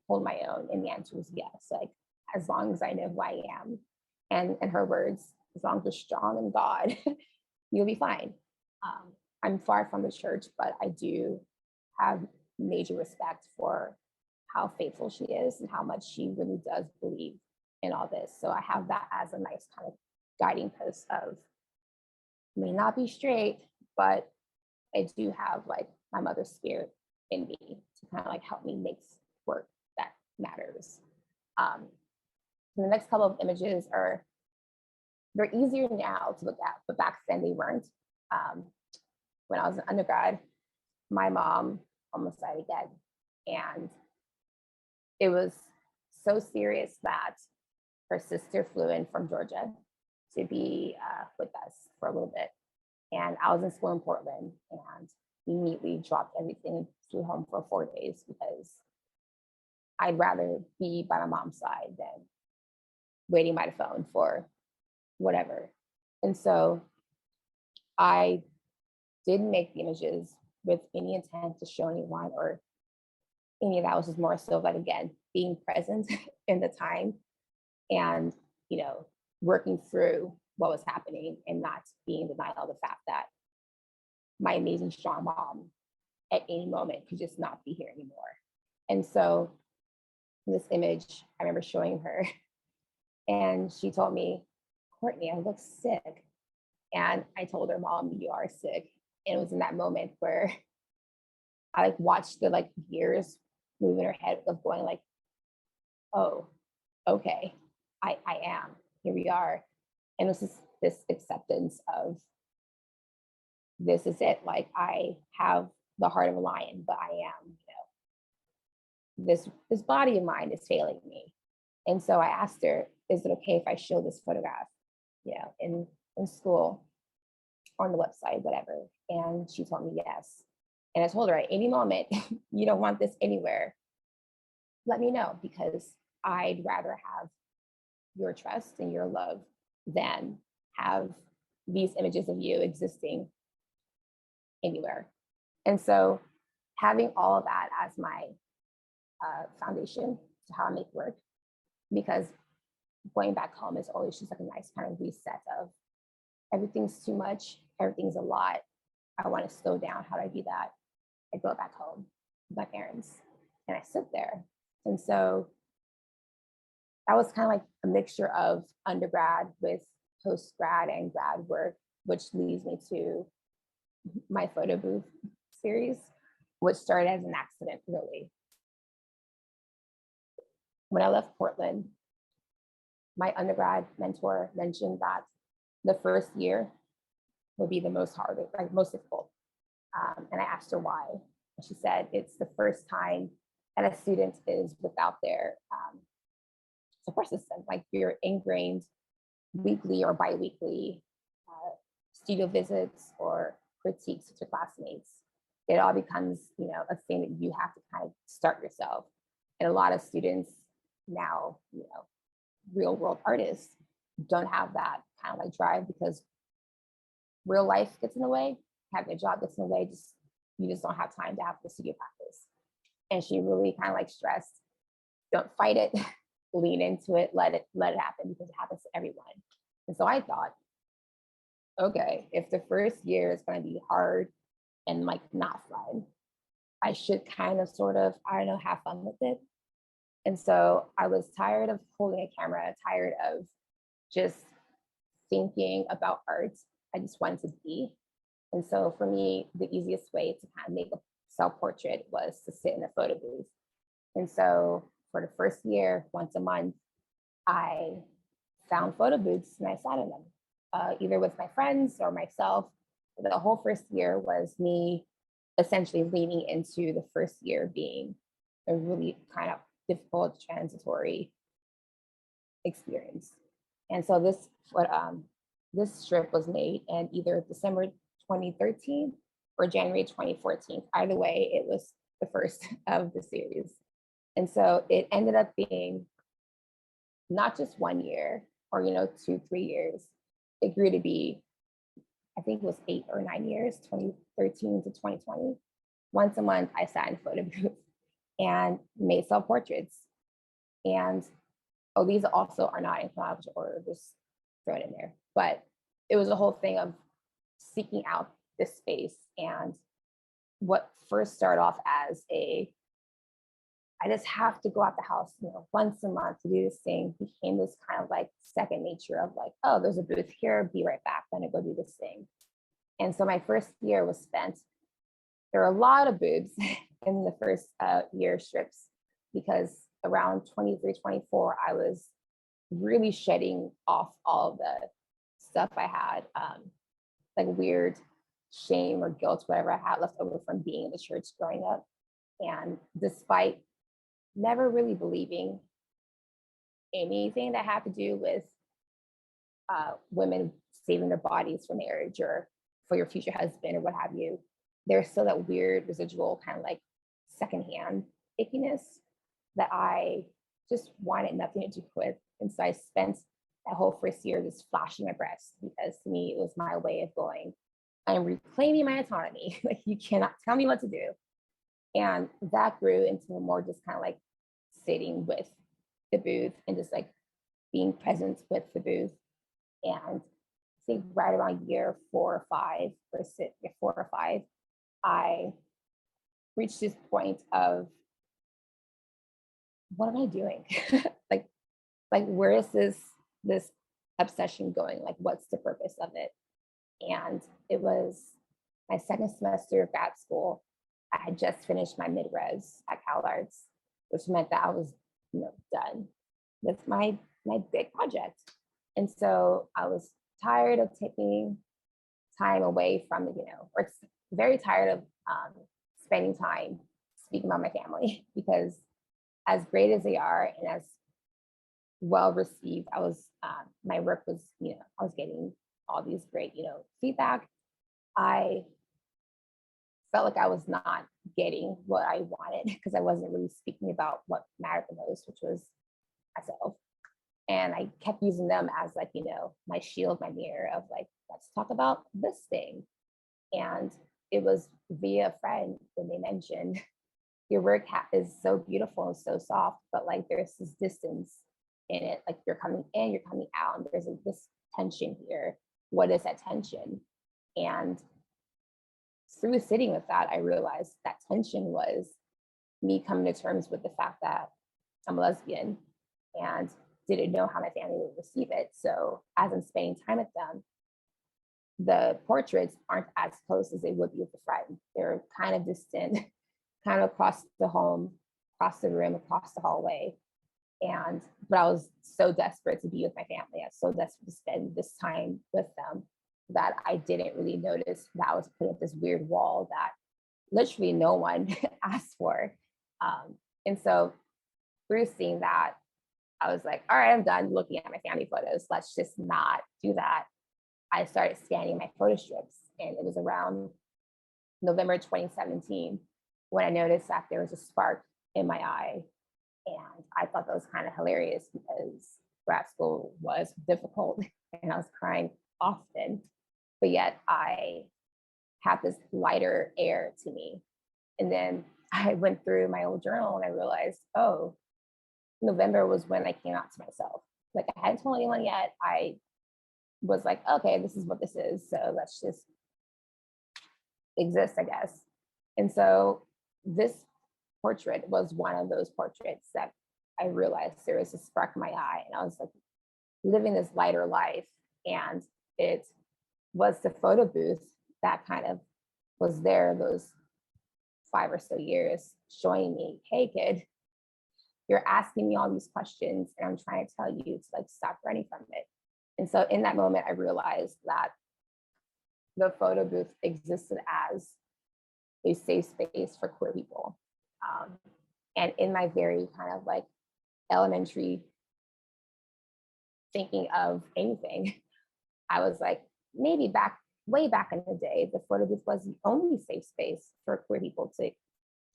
hold my own? And the answer was yes. Like, as long as I know who I am, and in her words, as long as you're strong in God, you'll be fine. I'm far from the church, but I do have major respect for how faithful she is and how much she really does believe in all this. So I have that as a nice kind of guiding post of, may not be straight, but I do have my mother's spirit in me to kind of help me make work that matters. The next couple of images they're easier now to look at, but back then they weren't. When I was an undergrad, my mom almost died again. And it was so serious that her sister flew in from Georgia to be with us for a little bit. And I was in school in Portland, and immediately dropped everything and flew home for 4 days because I'd rather be by my mom's side than waiting by the phone for whatever. And so I didn't make the images with any intent to show anyone or any of that. Was just more so again, being present in the time and, working through what was happening and not being in denial of the fact that my amazing, strong mom at any moment could just not be here anymore. And so this image, I remember showing her, and she told me, Courtney, I look sick. And I told her, Mom, you are sick. And it was in that moment where I watched the gears move in her head of going oh, okay, I am, here we are. And it was this acceptance of, this is it. I have the heart of a lion, but I am, this body of mine is failing me. And so I asked her, is it okay if I show this photograph, in school or on the website, whatever? And she told me yes. And I told her, at any moment, you don't want this anywhere, let me know, because I'd rather have your trust and your love than have these images of you existing anywhere. And so having all of that as my foundation to how I make work, because going back home is always just a nice kind of reset of, everything's too much, everything's a lot, I want to slow down. How do I do that? I go back home with my parents and I sit there. And so that was kind of a mixture of undergrad with post-grad and grad work, which leads me to my photo booth series, which started as an accident, really. When I left Portland, my undergrad mentor mentioned that the first year would be the most hard, most difficult. And I asked her why. And she said, it's the first time that a student is without their support system. You're ingrained weekly or bi-weekly studio visits or critiques with your classmates. It all becomes, a thing that you have to kind of start yourself. And a lot of students now, real world artists don't have that kind of drive, because real life gets in the way, having a job gets in the way, you just don't have time to have the studio practice. And she really kind of stressed, don't fight it, lean into it, let it happen, because it happens to everyone. And so I thought, okay, if the first year is going to be hard and not fun, I should kind of sort of, have fun with it. And so I was tired of holding a camera, tired of just thinking about art. I just wanted to be. And so for me, the easiest way to kind of make a self-portrait was to sit in a photo booth. And so for the first year, once a month, I found photo booths and I sat in them, either with my friends or myself. The whole first year was me essentially leaning into the first year being a really kind of difficult transitory experience. And so this strip was made in either December 2013 or January 2014. Either way, it was the first of the series. And so it ended up being not just 1 year or 2-3 years. It grew to be, I think it was 8 or 9 years, 2013 to 2020. Once a month, I sat in a photo booth and made self-portraits. And these also are not in chronological order, just thrown in there. But it was a whole thing of seeking out this space. And what first started off as I just have to go out the house, once a month to do this thing, became this kind of like second nature of like, oh, there's a booth here, be right back, I'm gonna go do this thing. And so my first year was spent, there were a lot of boobs in the first year strips, because around 23, 24, I was really shedding off all of the stuff I had, like weird shame or guilt, whatever I had left over from being in the church growing up. And despite never really believing anything that had to do with women saving their bodies for marriage or for your future husband or what have you, there's still that weird residual kind of like secondhand ickiness that I just wanted nothing to do with. And so I spent that whole first year just flashing my breasts, because to me, it was my way of going, I'm reclaiming my autonomy. Like, you cannot tell me what to do. And that grew into a more just kind of like sitting with the booth and just like being present with the booth. And I think right around year 4 or 5, I reached this point of, what am I doing? like where is this obsession going? Like, what's the purpose of it? And it was my second semester of grad school. I had just finished my mid-res at CalArts, which meant that I was, done with my big project. And so I was tired of taking time away from, or very tired of spending time speaking about my family, because as great as they are and as well received, I was, my work was, I was getting all these great, feedback. I felt like I was not getting what I wanted, because I wasn't really speaking about what mattered the most, which was myself. And I kept using them as like, my shield, my mirror of like, let's talk about this thing. And it was via a friend when they mentioned, your work is so beautiful and so soft, but like there's this distance in it. Like, you're coming in, you're coming out, and there's this tension here. What is that tension? And through sitting with that, I realized that tension was me coming to terms with the fact that I'm a lesbian and didn't know how my family would receive it. So as I'm spending time with them, the portraits aren't as close as they would be with a friend. They're kind of distant, kind of across the home, across the room, across the hallway. But I was so desperate to be with my family. I was so desperate to spend this time with them that I didn't really notice that I was putting up this weird wall that literally no one asked for. And so through seeing that, I was like, all right, I'm done looking at my family photos. Let's just not do that. I started scanning my photo strips, and it was around November 2017 when I noticed that there was a spark in my eye. And I thought that was kind of hilarious, because grad school was difficult and I was crying often, but yet I had this lighter air to me. And then I went through my old journal and I realized, oh, November was when I came out to myself. Like, I hadn't told anyone yet. I was like, okay, this is what this is. So let's just exist, I guess. And so this portrait was one of those portraits that I realized there was a spark in my eye, and I was like living this lighter life. And it was the photo booth that kind of was there those 5 or so years, showing me, hey kid, you're asking me all these questions and I'm trying to tell you to like stop running from it. And so in that moment, I realized that the photo booth existed as a safe space for queer people. And in my very kind of like elementary thinking of anything, I was like, maybe way back in the day, the photo booth was the only safe space for queer people to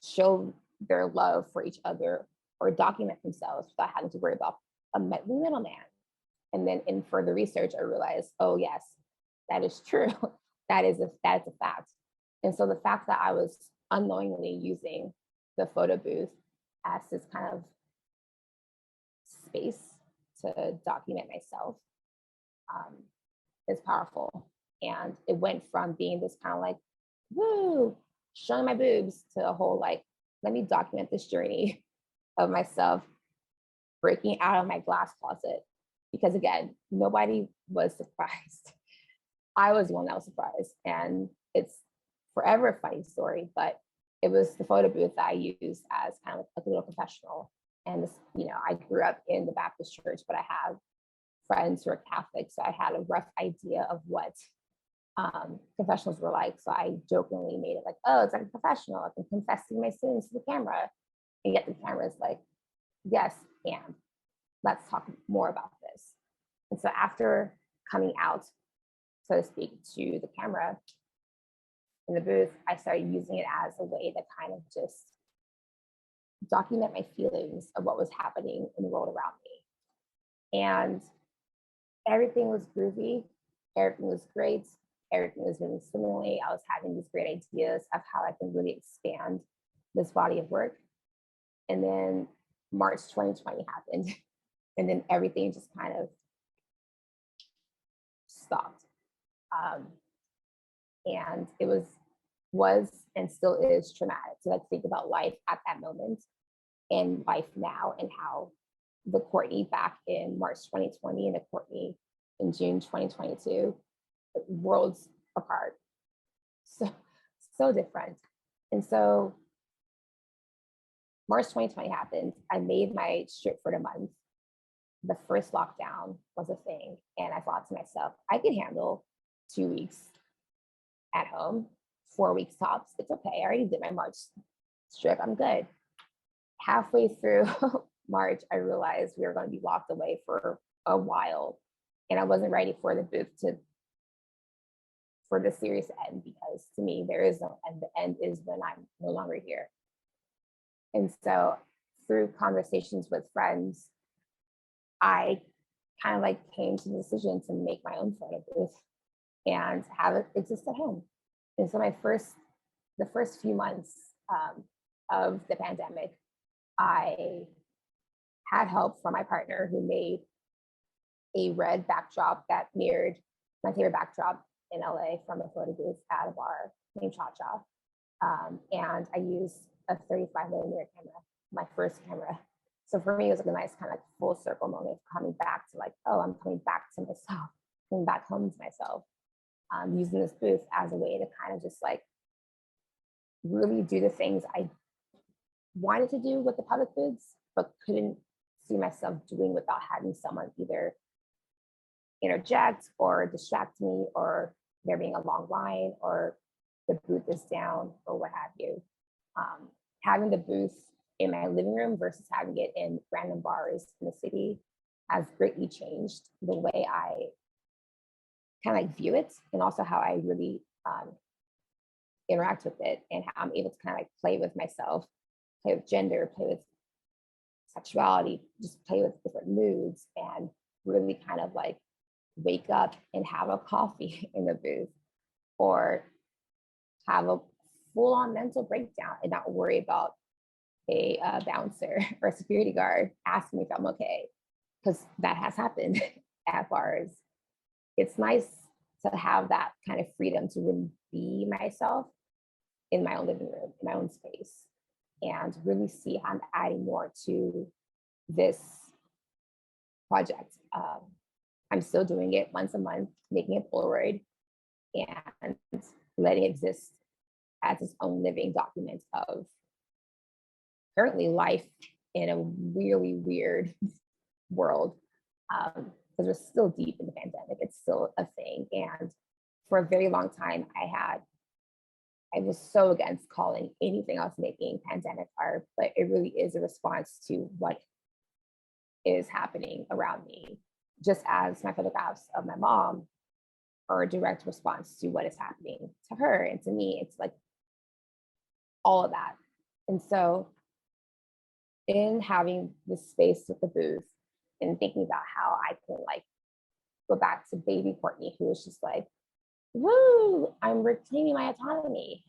show their love for each other or document themselves without having to worry about a middleman. And then in further research, I realized, oh yes, that is true. That is a fact. And so the fact that I was unknowingly using the photo booth as this kind of space to document myself is powerful. And it went from being this kind of like, woo, showing my boobs to a whole like, let me document this journey of myself breaking out of my glass closet. Because again, nobody was surprised. I was the one that was surprised. And it's forever a funny story, but it was the photo booth that I used as kind of like a little confessional. And this, you know, I grew up in the Baptist church, but I have friends who are Catholic. So I had a rough idea of what confessionals were like. So I jokingly made it like, oh, it's like a confessional. I've been confessing my sins to the camera. And yet the camera is like, yes, and let's talk more about this. And so after coming out, so to speak, to the camera in the booth, I started using it as a way to kind of just document my feelings of what was happening in the world around me. And everything was groovy, everything was great, everything was moving swimmingly. I was having these great ideas of how I can really expand this body of work. And then March 2020 happened, and then everything just kind of stopped. And it was and still is traumatic to like think about life at that moment and life now, and how the Courtney back in March 2020 and the Courtney in June 2022, worlds apart. So different. And so March 2020 happened. I made my strip for the month. The first lockdown was a thing. And I thought to myself, I could handle 2 weeks at home, 4 weeks tops. It's okay. I already did my March strip. I'm good. Halfway through March, I realized we were going to be locked away for a while. And I wasn't ready for the booth for the series to end, because to me, there is no end. The end is when I'm no longer here. And so through conversations with friends, I kind of like came to the decision to make my own photo booth and have it exist at home. And so the first few months of the pandemic, I had help from my partner who made a red backdrop that mirrored my favorite backdrop in LA from a photo booth at a bar named Cha Cha. And I used a 35mm camera, my first camera. So for me, it was like a nice kind of like full circle moment of coming back to like, oh, I'm coming back to myself, coming back home to myself, using this booth as a way to kind of just like really do the things I wanted to do with the public booths, but couldn't see myself doing without having someone either interject or distract me, or there being a long line, or the booth is down, or what have you. Having the booth in my living room versus having it in random bars in the city has greatly changed the way I kind of like view it, and also how I really interact with it, and how I'm able to kind of like play with myself, play with gender, play with sexuality, just play with different moods, and really kind of like wake up and have a coffee in the booth, or have a full-on mental breakdown and not worry about a bouncer or a security guard asking me if I'm okay, because that has happened at bars. It's nice to have that kind of freedom to really be myself in my own living room, in my own space, and really see how I'm adding more to this project. I'm still doing it once a month, making a Polaroid and letting it exist as its own living document of currently life in a really weird world, because we're still deep in the pandemic. It's still a thing. And for a very long time, I was so against calling anything else making pandemic art, but it really is a response to what is happening around me, just as my photographs of my mom are a direct response to what is happening to her and to me. It's like all of that. And so in having this space with the booth and thinking about how I can like go back to baby Courtney, who was just like, woo, I'm retaining my autonomy.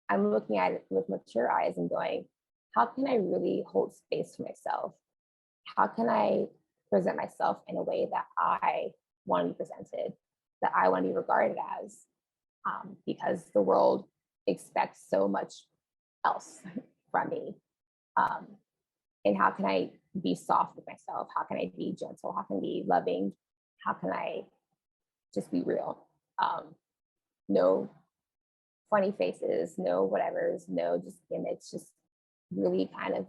I'm looking at it with mature eyes and going, how can I really hold space for myself? How can I present myself in a way that I want to be presented, that I want to be regarded as? Because the world expects so much else from me. And how can I be soft with myself? How can I be gentle? How can I be loving? How can I just be real? No funny faces, no whatevers, no just gimmicks, just really kind of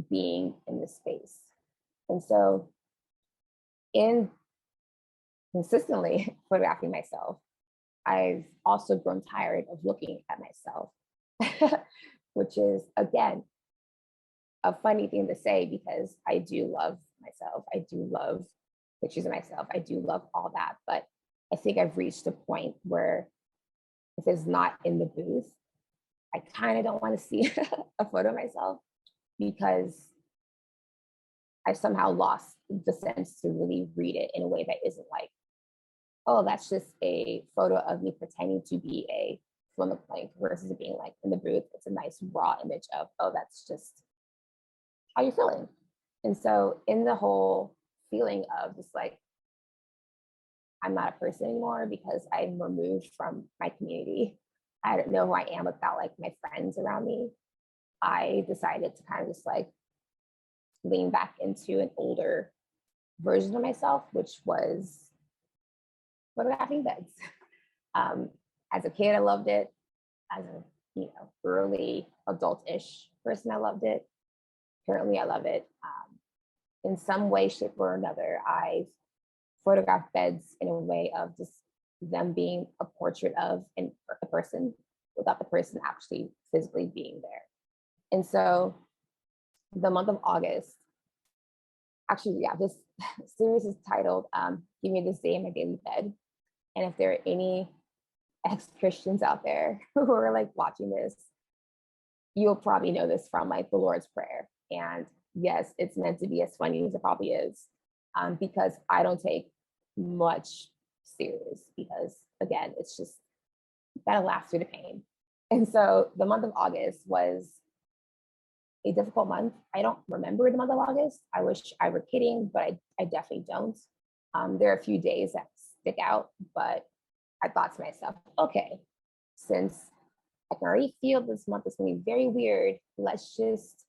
being in this space. And so in consistently photographing myself, I've also grown tired of looking at myself, which is, again, a funny thing to say because I do love myself. I do love pictures of myself. I do love all that. But I think I've reached a point where if it's not in the booth, I kind of don't want to see a photo of myself because I've somehow lost the sense to really read it in a way that isn't like, oh, that's just a photo of me pretending to be a fill in the blank versus it being like in the booth, it's a nice raw image of, oh, that's just how you're feeling. And so in the whole feeling of just like, I'm not a person anymore because I'm removed from my community. I don't know who I am without like my friends around me. I decided to kind of just like lean back into an older version of myself, which was photographing beds. As a kid, I loved it. As a early adult-ish person, I loved it. Currently, I love it. In some way, shape, or another, I've photographed beds in a way of just them being a portrait of a person without the person actually physically being there. And so the month of August, actually, yeah, this series is titled Give Me This Day in My Daily Bed. And if there are any ex-Christians out there who are like watching this, you'll probably know this from like the Lord's Prayer. And yes, it's meant to be as funny as it probably is, because I don't take much serious because again, it's just gotta laugh through the pain. And so the month of August was a difficult month. I don't remember the month of August. I wish I were kidding, but I definitely don't. There are a few days that stick out, but I thought to myself, okay, since I can already feel this month is gonna be very weird, let's just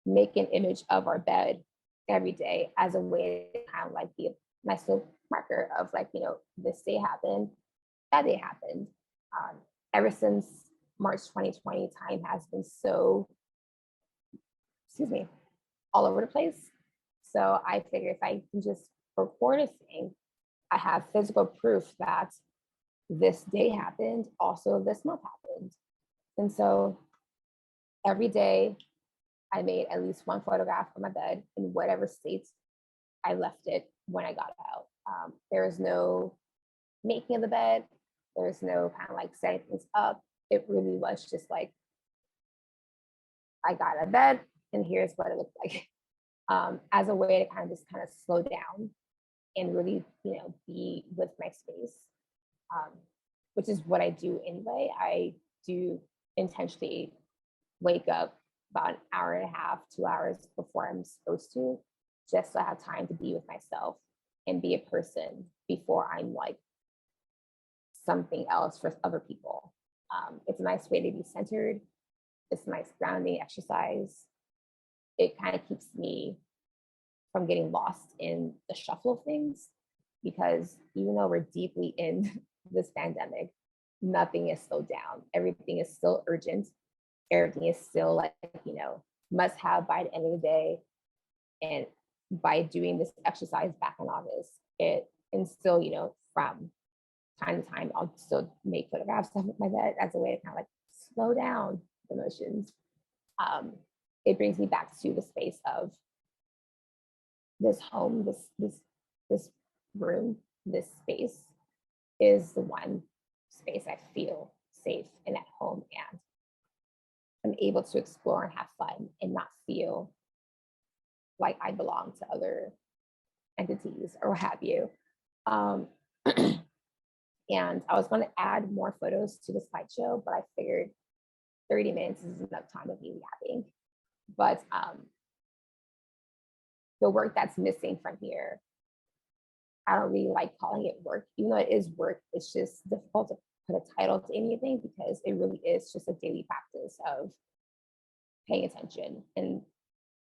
make an image of our bed every day as a way to kind of like be a nice little marker of like, this day happened, that day happened. Ever since March 2020, time has been so, all over the place. So I figure if I can just record a thing, I have physical proof that this day happened, also this month happened. And so every day I made at least one photograph of my bed in whatever state I left it when I got out. There was no making of the bed. There was no kind of like setting things up. It really was just like, I got out of bed and here's what it looked like, as a way to kind of slow down and really, be with my space, which is what I do anyway. I do intentionally wake up about an hour and a half, 2 hours before I'm supposed to, just so I have time to be with myself and be a person before I'm like something else for other people. It's a nice way to be centered. It's a nice grounding exercise. It kind of keeps me from getting lost in the shuffle of things, because even though we're deeply in this pandemic, nothing is slowed down. Everything is still urgent. Everything is still like, must have by the end of the day. And by doing this exercise back in August, and still, from time to time, I'll still make photographs of my bed as a way to kind of like slow down the emotions. It brings me back to the space of this home, this room, this space is the one space I feel safe and at home, and I'm able to explore and have fun and not feel like I belong to other entities or what have you. And I was going to add more photos to the slideshow, but I figured 30 minutes is enough time of me yapping. But the work that's missing from here, I don't really like calling it work, even though it is work. It's just difficult to put a title to anything because it really is just a daily practice of paying attention and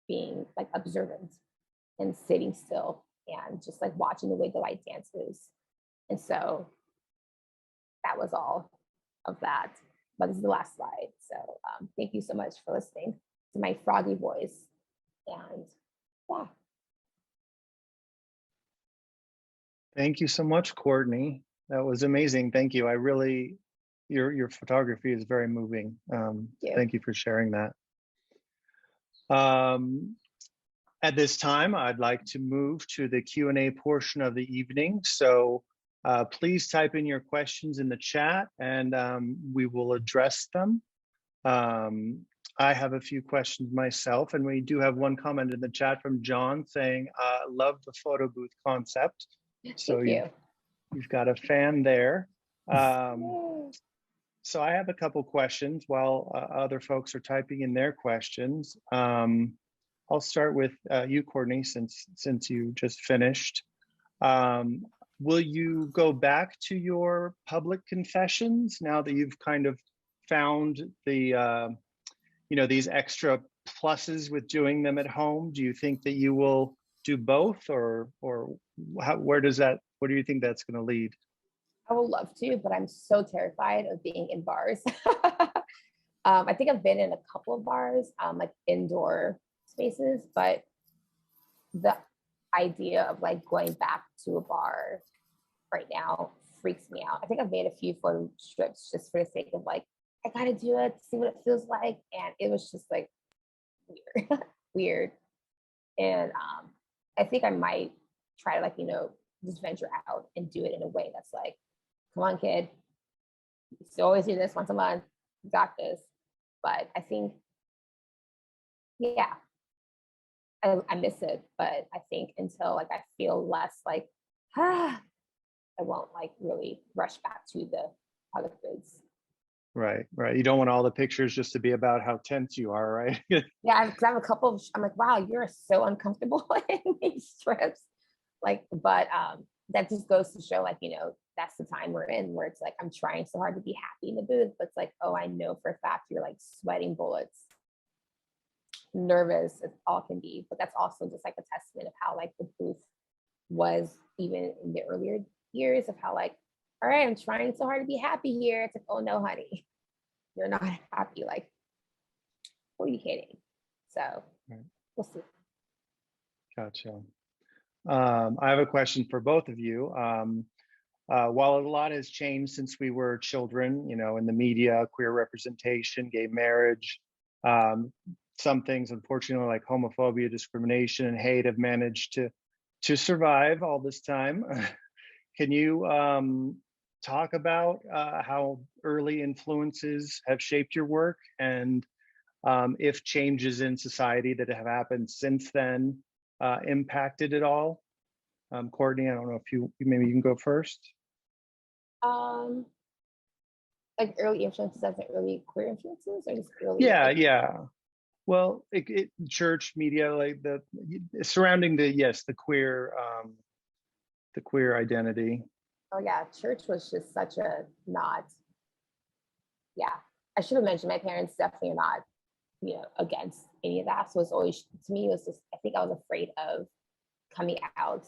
being like observant and sitting still and just like watching the way the light dances. And so that was all of that. But this is the last slide. So thank you so much for listening to my froggy voice. And yeah. Thank you so much, Courtney. That was amazing. Thank you. I really, your photography is very moving. Thank you for sharing that. At this time, I'd like to move to the Q&A portion of the evening. So please type in your questions in the chat and we will address them. I have a few questions myself, and we do have one comment in the chat from John saying, love the photo booth concept. So you've got a fan there. So I have a couple questions while other folks are typing in their questions. I'll start with you, Courtney, since you just finished. Will you go back to your public confessions now that you've kind of found the, these extra pluses with doing them at home? Do you think that you will do both, or where do you think that's going to lead? I would love to, but I'm so terrified of being in bars. I think I've been in a couple of bars, like indoor spaces, but the idea of like going back to a bar right now freaks me out. I think I've made a few photo strips just for the sake of like, I gotta do it, see what it feels like. And it was just like weird. And I think I might try to like, just venture out and do it in a way that's like, come on, kid, you always do this once a month, you got this. But I think, yeah, I miss it, but I think until like I feel less like, I won't like really rush back to the public goods. Right. You don't want all the pictures just to be about how tense you are, right? Yeah, because I have a couple of, I'm like, wow, you're so uncomfortable in these strips. Like, but that just goes to show like, that's the time we're in where it's like, I'm trying so hard to be happy in the booth, but it's like, oh, I know for a fact you're like sweating bullets, nervous as all can be. But that's also just like a testament of how like the booth was even in the earlier years of how like, all right, I'm trying so hard to be happy here. It's like, oh no, honey, you're not happy. Like, who are you kidding? So we'll see. Gotcha. I have a question for both of you. While a lot has changed since we were children, in the media, queer representation, gay marriage, some things, unfortunately, like homophobia, discrimination, and hate have managed to survive all this time. Can you talk about how early influences have shaped your work, and if changes in society that have happened since then impacted it all? Courtney, I don't know if maybe you can go first. Like early influences as in early queer influences, or just early? Yeah. Well, church, media, like the surrounding the queer identity. Oh yeah, church was just such a not. Yeah, I should have mentioned my parents definitely are not, against any of that. So it's always, to me, it was just, I think I was afraid of coming out.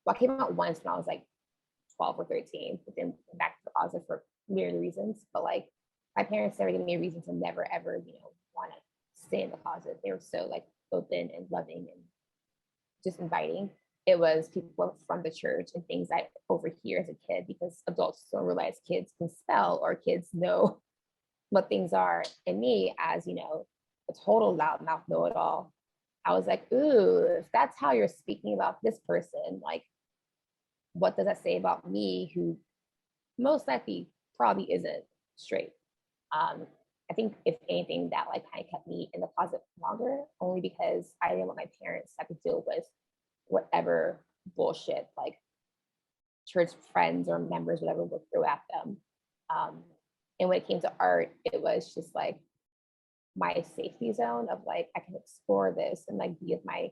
Well, I came out once when I was like 12 or 13, but then back to the closet for myriad reasons. But like my parents never gave me a reason to never ever, want to stay in the closet. They were so like open and loving and just inviting. It was people from the church and things I overhear as a kid, because adults don't realize kids can spell or kids know what things are. And me, as you know, a total loudmouth know-it-all, I was like, ooh, if that's how you're speaking about this person, like, what does that say about me, who most likely probably isn't straight? I think if anything, that like kind of kept me in the closet longer, only because I didn't want my parents to have to deal with whatever bullshit like church friends or members, whatever, would throw at them. And when it came to art, it was just like my safety zone of like, I can explore this and like be with my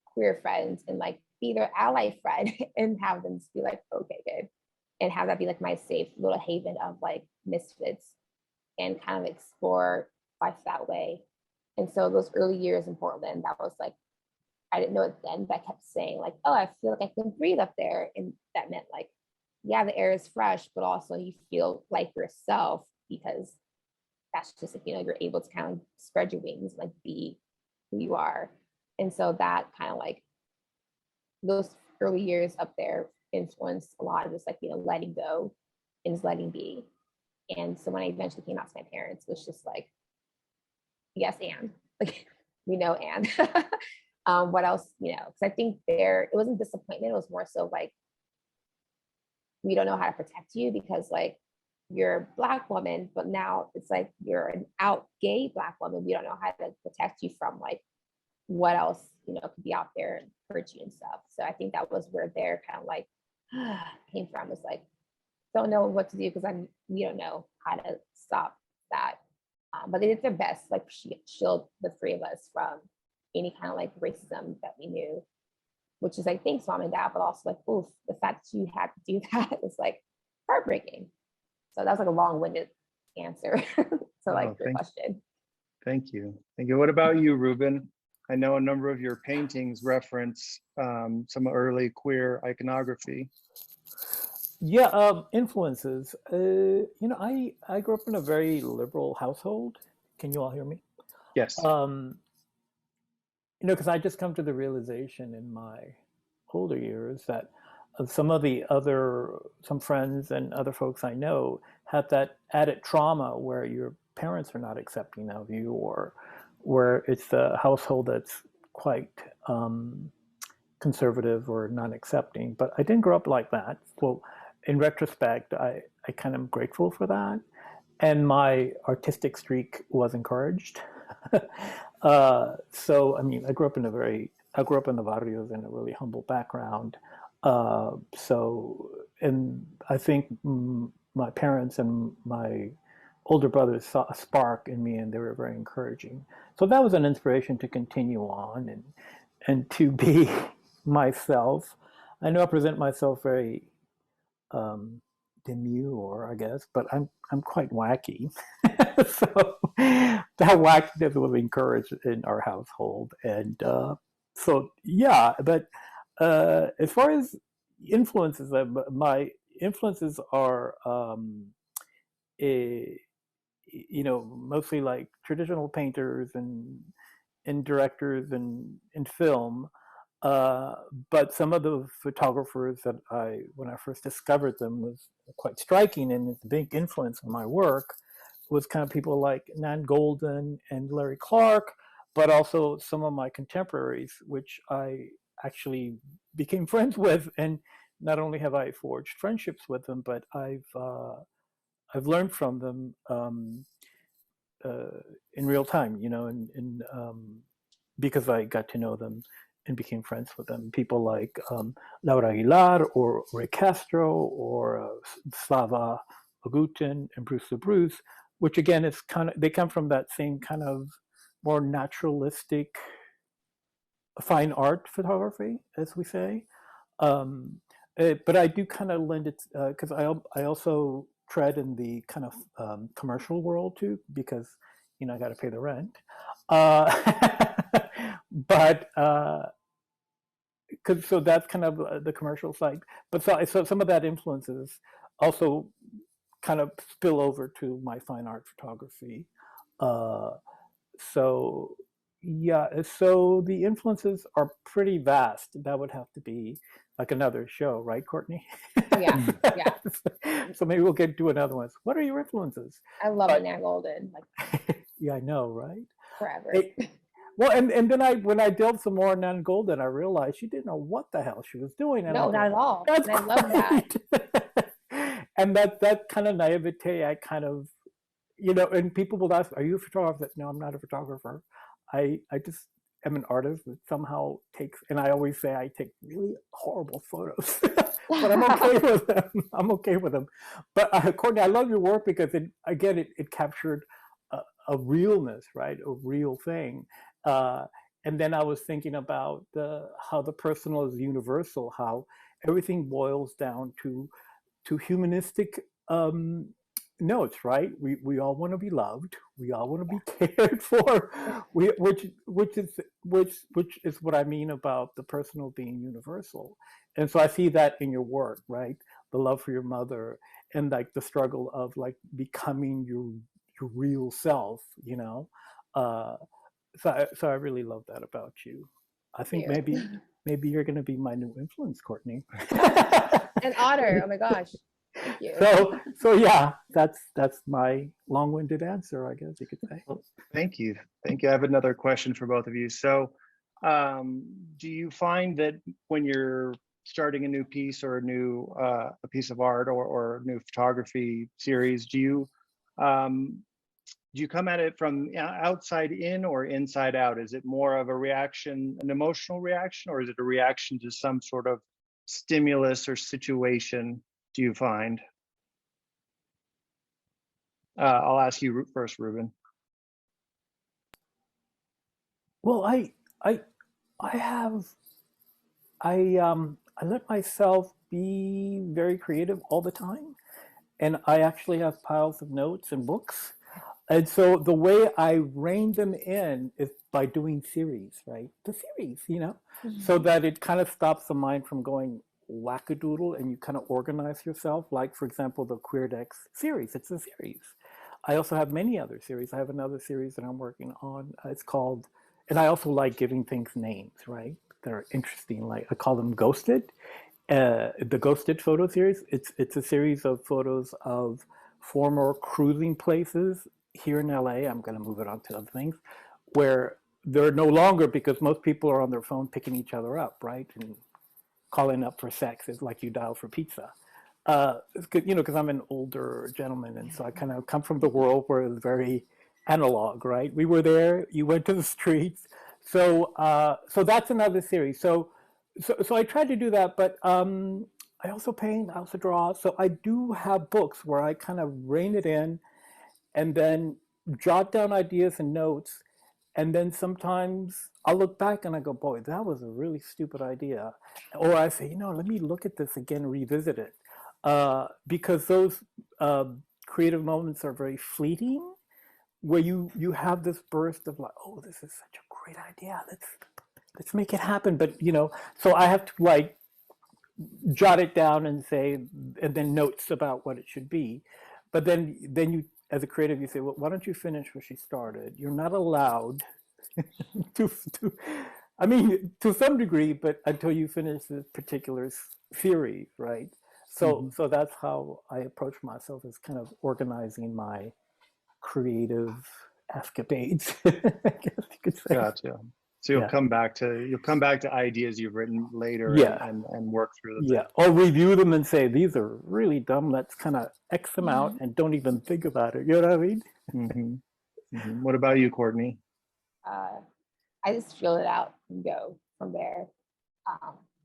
queer friends and like be their ally friend and have them just be like, okay, good. And have that be like my safe little haven of like misfits, and kind of explore life that way. And so those early years in Portland, that was like, I didn't know it then, but I kept saying like, oh, I feel like I can breathe up there. And that meant like, yeah, the air is fresh, but also you feel like yourself, because that's just, you know, you're able to kind of spread your wings, like be who you are. And so that kind of like those early years up there influenced a lot of just like, you know, letting go and just letting be. And so when I eventually came out to my parents, it was just like, yes, and like, we know, and what else, you know, because I think it wasn't disappointment, it was more so like, we don't know how to protect you, because like you're a Black woman, but now it's like you're an out gay Black woman. We don't know how to protect you from like what else, you know, could be out there and hurt you and stuff. So I think that was where their kind of like came from, was like, don't know what to do because we don't know how to stop that. But they did their best, like shield the three of us from any kind of like racism that we knew, which is like, thanks mom and dad, but also like, oof, the fact that you had to do that was like heartbreaking. So that was like a long-winded answer to like your question. Thank you. Thank you. What about you, Rubén? I know a number of your paintings reference some early queer iconography. Yeah, influences. You know, I grew up in a very liberal household. Can you all hear me? Yes. You know, because I just come to the realization in my older years that some friends and other folks I know have that added trauma where your parents are not accepting of you, or where it's a household that's quite conservative or non-accepting. But I didn't grow up like that. Well, in retrospect, I kind of am grateful for that. And my artistic streak was encouraged. So, I mean, I grew up in the barrios in a really humble background. So, and I think my parents and my older brothers saw a spark in me, and they were very encouraging. So that was an inspiration to continue on and to be myself. I know I present myself very demure, I guess, but I'm quite wacky. So that wackiness was encouraged in our household, and so yeah. But as far as influences, my influences are, you know, mostly like traditional painters and directors and in film. But some of the photographers that when I first discovered them, was quite striking, and it's a big influence on my work, was kind of people like Nan Golden and Larry Clark, but also some of my contemporaries, which I actually became friends with. And not only have I forged friendships with them, but I've learned from them in real time, you know, and because I got to know them and became friends with them. People like Laura Aguilar or Ray Castro or Slava Agutin and Bruce the Bruce, which again is they come from that same kind of more naturalistic fine art photography, as we say. But I do kind of lend it, because I also tread in the kind of commercial world too, because, you know, I got to pay the rent. But so that's kind of the commercial side. But so some of that influences also kind of spill over to my fine art photography. So yeah, so the influences are pretty vast. That would have to be like another show, right, Courtney? Yeah, yeah. So maybe we'll get to another one. So what are your influences? I love But Nan Golden, like yeah, I know, right? forever. Well, and then when I delved some more in Nan Golden, I realized she didn't know what the hell she was doing. And I No, go, not at all. that's And I love that. great. And that kind of naivete, I kind of, and people will ask, "Are you a photographer?" No, I'm not a photographer. I just am an artist that somehow takes, and I always say I take really horrible photos, but I'm okay with them. I'm okay with them. But Courtney, I love your work because it captured a realness, right? A real thing. And then I was thinking about how the personal is universal, how everything boils down to humanistic notes, right? We all want to be loved. We all want to be cared for. Which is what I mean about the personal being universal. And so I see that in your work, right? The love for your mother and like the struggle of like becoming your real self, so I really love that about you. I think maybe you're going to be my new influence, Courtney. An honor. Oh my gosh. Thank you. So yeah, that's my long-winded answer, I guess you could say. Thank you. I have another question for both of you. So, do you find that when you're starting a new piece or a piece of art or a new photography series, do you come at it from outside in or inside out? Is it more of a reaction, an emotional reaction, or is it a reaction to some sort of stimulus or situation? Do you find? I'll ask you first, Rubén. Well, I let myself be very creative all the time, and I actually have piles of notes and books. And so the way I rein them in is by doing series, right? The series, so that it kind of stops the mind from going wackadoodle and you kind of organize yourself. Like, for example, the Queer Decks series, it's a series. I also have many other series. I have another series that I'm working on. It's called, and I also like giving things names, right? That are interesting. Like I call them Ghosted. The Ghosted photo series. It's a series of photos of former cruising places here in LA. I'm going to move it on to other things where they're no longer, because most people are on their phone picking each other up, right? And calling up for sex is like you dial for pizza. Because I'm an older gentleman, and so I kind of come from the world where it's very analog, right? We were there, you went to the streets. So that's another series. So I tried to do that, but I also paint, I also draw. So I do have books where I kind of rein it in and then jot down ideas and notes. And then sometimes I'll look back and I go, boy, that was a really stupid idea. Or I say, let me look at this again, revisit it. Because those creative moments are very fleeting, where you have this burst of like, oh, this is such a great idea. Let's make it happen. But so I have to like jot it down and say, and then notes about what it should be. But then you, as a creative, you say, well, why don't you finish what she started? You're not allowed to I mean, to some degree, but until you finish this particular series, right? So that's how I approach myself, as kind of organizing my creative escapades, I guess you could say. Gotcha. So you'll come back to ideas you've written later and work through them. Yeah, or review them and say, these are really dumb. Let's kind of X them out and don't even think about it. You know what I mean? What about you, Courtney? I just feel it out and go from there.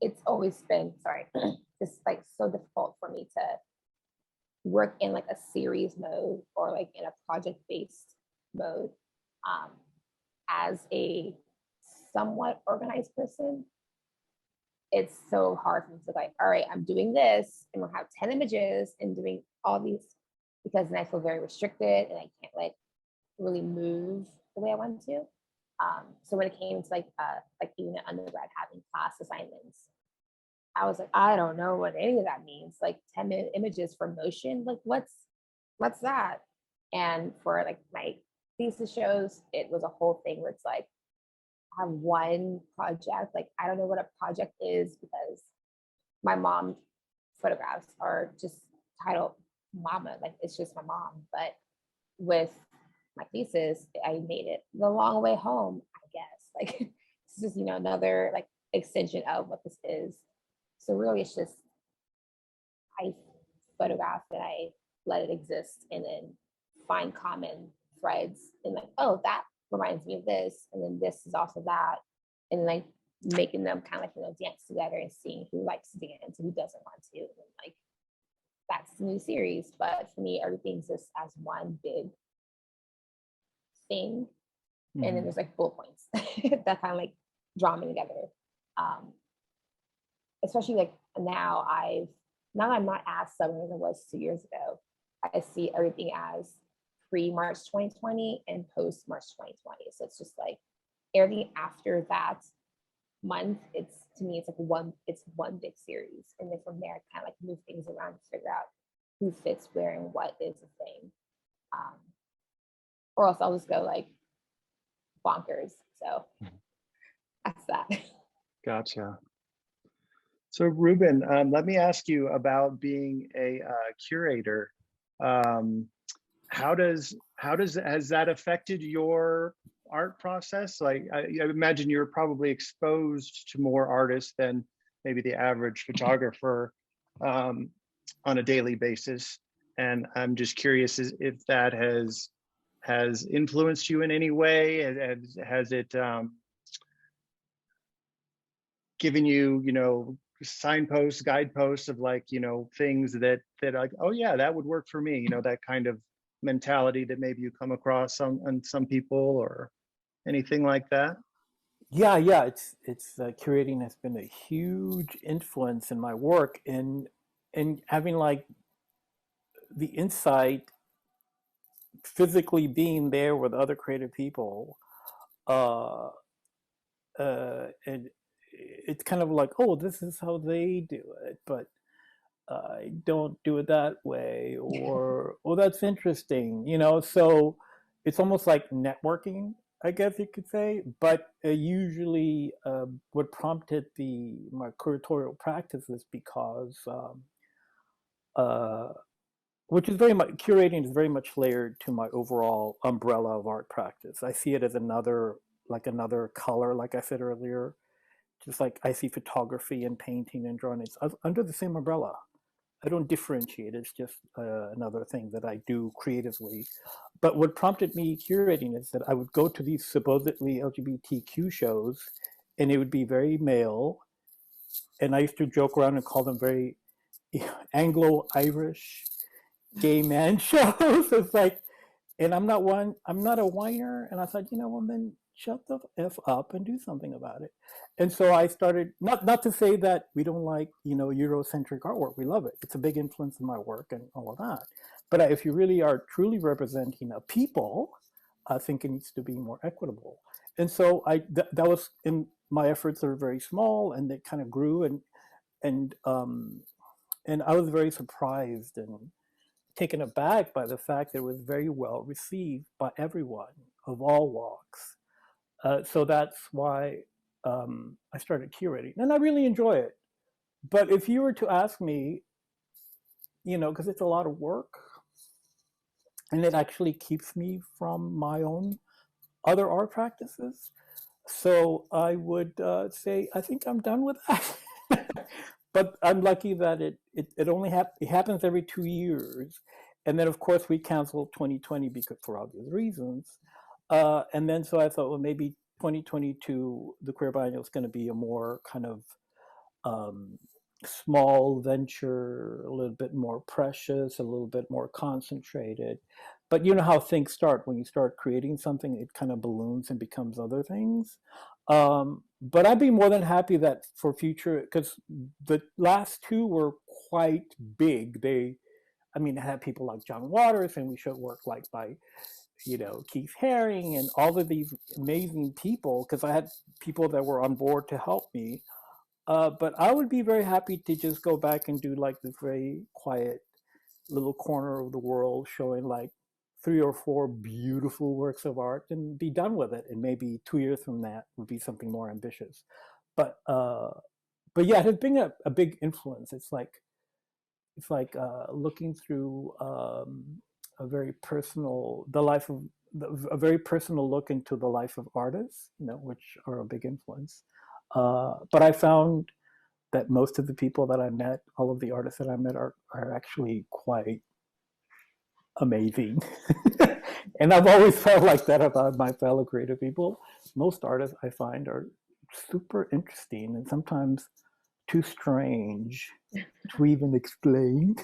It's always been, just like so difficult for me to work in like a series mode or like in a project-based mode. As a somewhat organized person, it's so hard for me to like, all right, I'm doing this and we'll have 10 images and doing all these, because then I feel very restricted and I can't like really move the way I want to. So when it came to like even an undergrad having class assignments, I was like, I don't know what any of that means. Like 10 images for motion, like what's that? And for like my thesis shows, it was a whole thing where it's like, I have one project, like I don't know what a project is because my mom's photographs are just titled Mama, like it's just my mom. But with my thesis, I made it the long way home, I guess. Like it's just, another like extension of what this is. So really it's just I photograph and I let it exist and then find common threads and like, oh, that reminds me of this. And then this is also that. And like making them kind of like, dance together and seeing who likes to dance and who doesn't want to. And like, that's the new series. But for me, everything exists as one big thing. Mm-hmm. And then there's like bullet points that kind of like draw me together. Especially like now I'm not as stubborn as I was 2 years ago. I see everything as pre-March 2020 and post-March 2020. So it's just like everything after that month, it's like one big series. And then from there, I kind of like move things around to figure out who fits where and what is a thing. Or else I'll just go like bonkers. So that's that. Gotcha. So Rubén, let me ask you about being a curator. Has that affected your art process? Like I imagine you're probably exposed to more artists than maybe the average photographer on a daily basis. And I'm just curious if that has influenced you in any way. Has it given you, signposts, guideposts of like, things that like, oh yeah, that would work for me, that kind of mentality that maybe you come across on some people or anything like that? Yeah, it's curating has been a huge influence in my work, and having like the insight, physically being there with other creative people, and it's kind of like, oh, this is how they do it, but I don't do it that way, or oh, that's interesting, so it's almost like networking, I guess you could say. But usually what prompted my curatorial practice is because which is very much, curating is very much layered to my overall umbrella of art practice. I see it as another color, like I said earlier, just like I see photography and painting and drawing. It's under the same umbrella. I don't differentiate. It's just another thing that I do creatively. But what prompted me curating is that I would go to these supposedly LGBTQ shows, and it would be very male. And I used to joke around and call them very Anglo-Irish gay man shows. It's like, and I'm not a whiner. And I thought, well, then shut the F up and do something about it. And so I started, not to say that we don't like, Eurocentric artwork. We love it. It's a big influence in my work and all of that. But if you really are truly representing a people, I think it needs to be more equitable. And so that was in my efforts are very small, and they kind of grew, and I was very surprised and taken aback by the fact that it was very well received by everyone of all walks. So that's why I started curating, and I really enjoy it. But if you were to ask me, because it's a lot of work, and it actually keeps me from my own other art practices, so I would say I think I'm done with that. But I'm lucky that it only happens every 2 years, and then of course we canceled 2020 because for obvious reasons. And then so I thought, well, maybe 2022, the Queer Biennial is going to be a more kind of small venture, a little bit more precious, a little bit more concentrated. But you know how things start. When you start creating something, it kind of balloons and becomes other things. But I'd be more than happy that for future, because the last two were quite big. I had people like John Waters, and we showed work like by Keith Haring and all of these amazing people, because I had people that were on board to help me. But I would be very happy to just go back and do like this very quiet little corner of the world showing like 3 or 4 beautiful works of art and be done with it. And maybe 2 years from that would be something more ambitious. But yeah, it has been a big influence. It's like looking through a very personal, a very personal look into the life of artists, which are a big influence. But I found that most of the people that I met, all of the artists that I met are actually quite amazing. And I've always felt like that about my fellow creative people. Most artists I find are super interesting and sometimes too strange to even explain.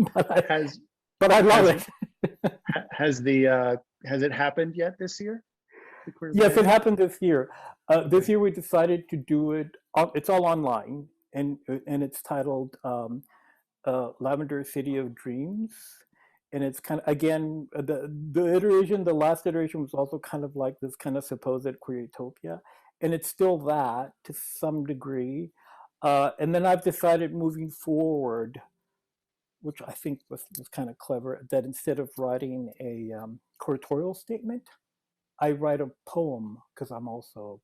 but I love it. Has it happened yet this year? Yes, it happened this year. This year we decided to do it. It's all online, and it's titled Lavender City of Dreams. And it's kind of, again, the last iteration was also kind of like this kind of supposed queertopia, and it's still that to some degree. And then I've decided moving forward, which I think was kind of clever, that instead of writing a curatorial statement, I write a poem, because I'm also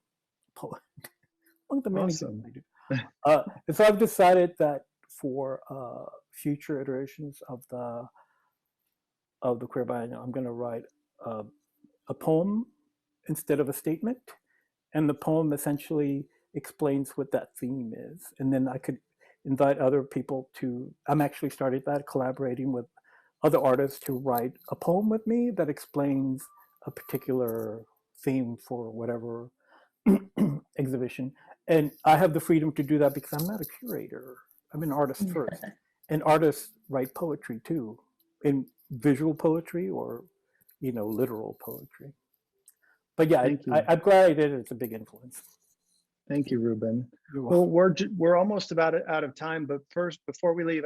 a poet. Among the many things I do. And so I've decided that for future iterations of the Queer Biennial, I'm going to write a poem instead of a statement, and the poem essentially explains what that theme is, and then I could invite other people to. I'm actually started that, collaborating with other artists to write a poem with me that explains a particular theme for whatever exhibition. And I have the freedom to do that because I'm not a curator. I'm an artist first, and artists write poetry too, in visual poetry or literal poetry. But yeah, I'm glad I did it. It's a big influence. Thank you, Rubén. Well, we're almost about out of time, but first, before we leave,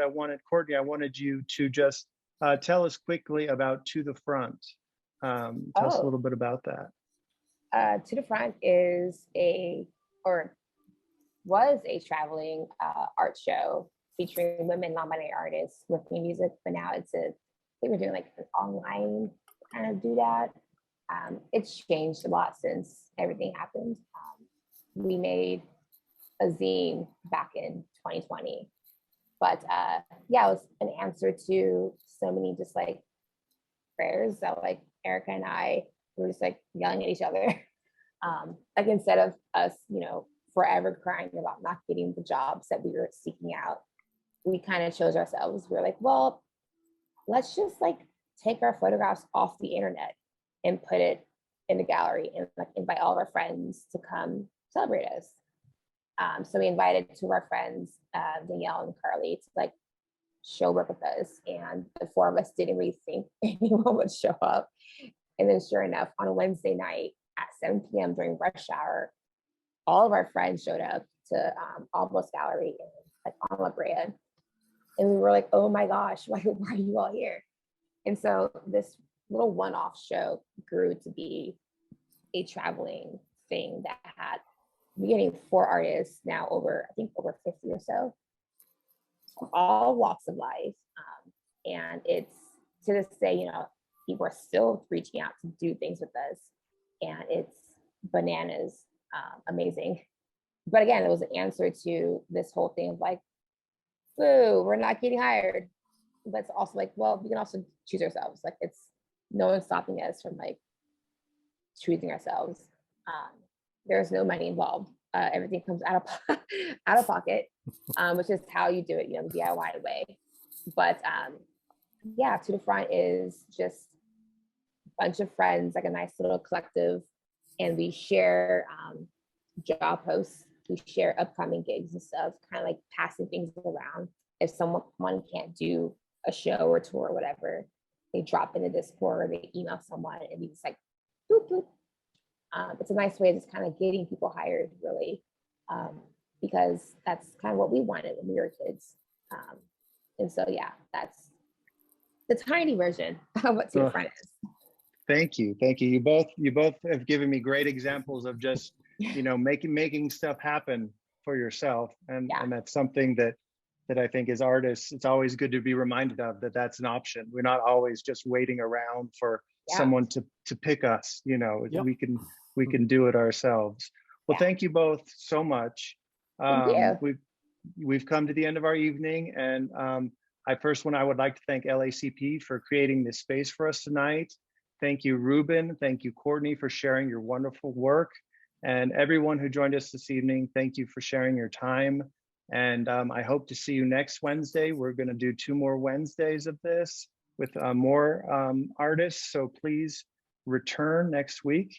Courtney, I wanted you to just tell us quickly about To the Front. Tell us a little bit about that. To the Front was a traveling art show featuring women non-binary artists with new music, but now I think we're doing like an online kind of do that. It's changed a lot since everything happened. We made a zine back in 2020, but it was an answer to so many just like prayers that like Erica and I were just like yelling at each other. Like instead of us, forever crying about not getting the jobs that we were seeking out, we kind of chose ourselves. We were like, well, let's just like take our photographs off the internet and put it in the gallery and like invite all of our friends to come celebrate us. So we invited two of our friends, Danielle and Carly, to like show work with us. And the four of us didn't really think anyone would show up. And then sure enough, on a Wednesday night at 7 p.m. during rush hour, all of our friends showed up to Almost Gallery in like on La Brea. And we were like, oh my gosh, why are you all here? And so this little one-off show grew to be a traveling thing that had, we're getting 4 artists now, over 50 or so, all walks of life. And it's to this day, people are still reaching out to do things with us, and it's bananas, amazing. But again, it was an answer to this whole thing of like, boo, we're not getting hired. But it's also like, well, we can also choose ourselves. Like, it's no one's stopping us from like choosing ourselves. There's no money involved. Everything comes out of pocket, which is how you do it, the DIY way. But To the Front is just a bunch of friends, like a nice little collective, and we share job posts, we share upcoming gigs and stuff, kind of like passing things around. If someone can't do a show or tour or whatever, they drop in the Discord or they email someone, and we just like boop, boop. It's a nice way of just kind of getting people hired, really, because that's kind of what we wanted when we were kids. And so, that's the tiny version of what To the Front is. Thank you. You both have given me great examples of just making stuff happen for yourself, and that's something that that I think as artists, it's always good to be reminded of, that that's an option. We're not always just waiting around for Yeah. someone to pick us, you know. Yep. We can do it ourselves. Well, Yeah. thank you both so much. Thank you. We've come to the end of our evening, and I would like to thank LACP for creating this space for us tonight. Thank you, Rubén. Thank you, Courtney, for sharing your wonderful work. And everyone who joined us this evening, thank you for sharing your time. And I hope to see you next Wednesday. We're going to do 2 more Wednesdays of this with more artists. So please return next week.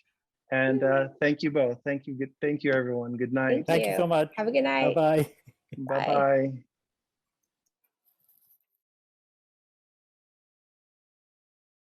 And thank you both. Thank you, everyone. Good night. Thank you so much. Have a good night. Bye-bye. Bye-bye.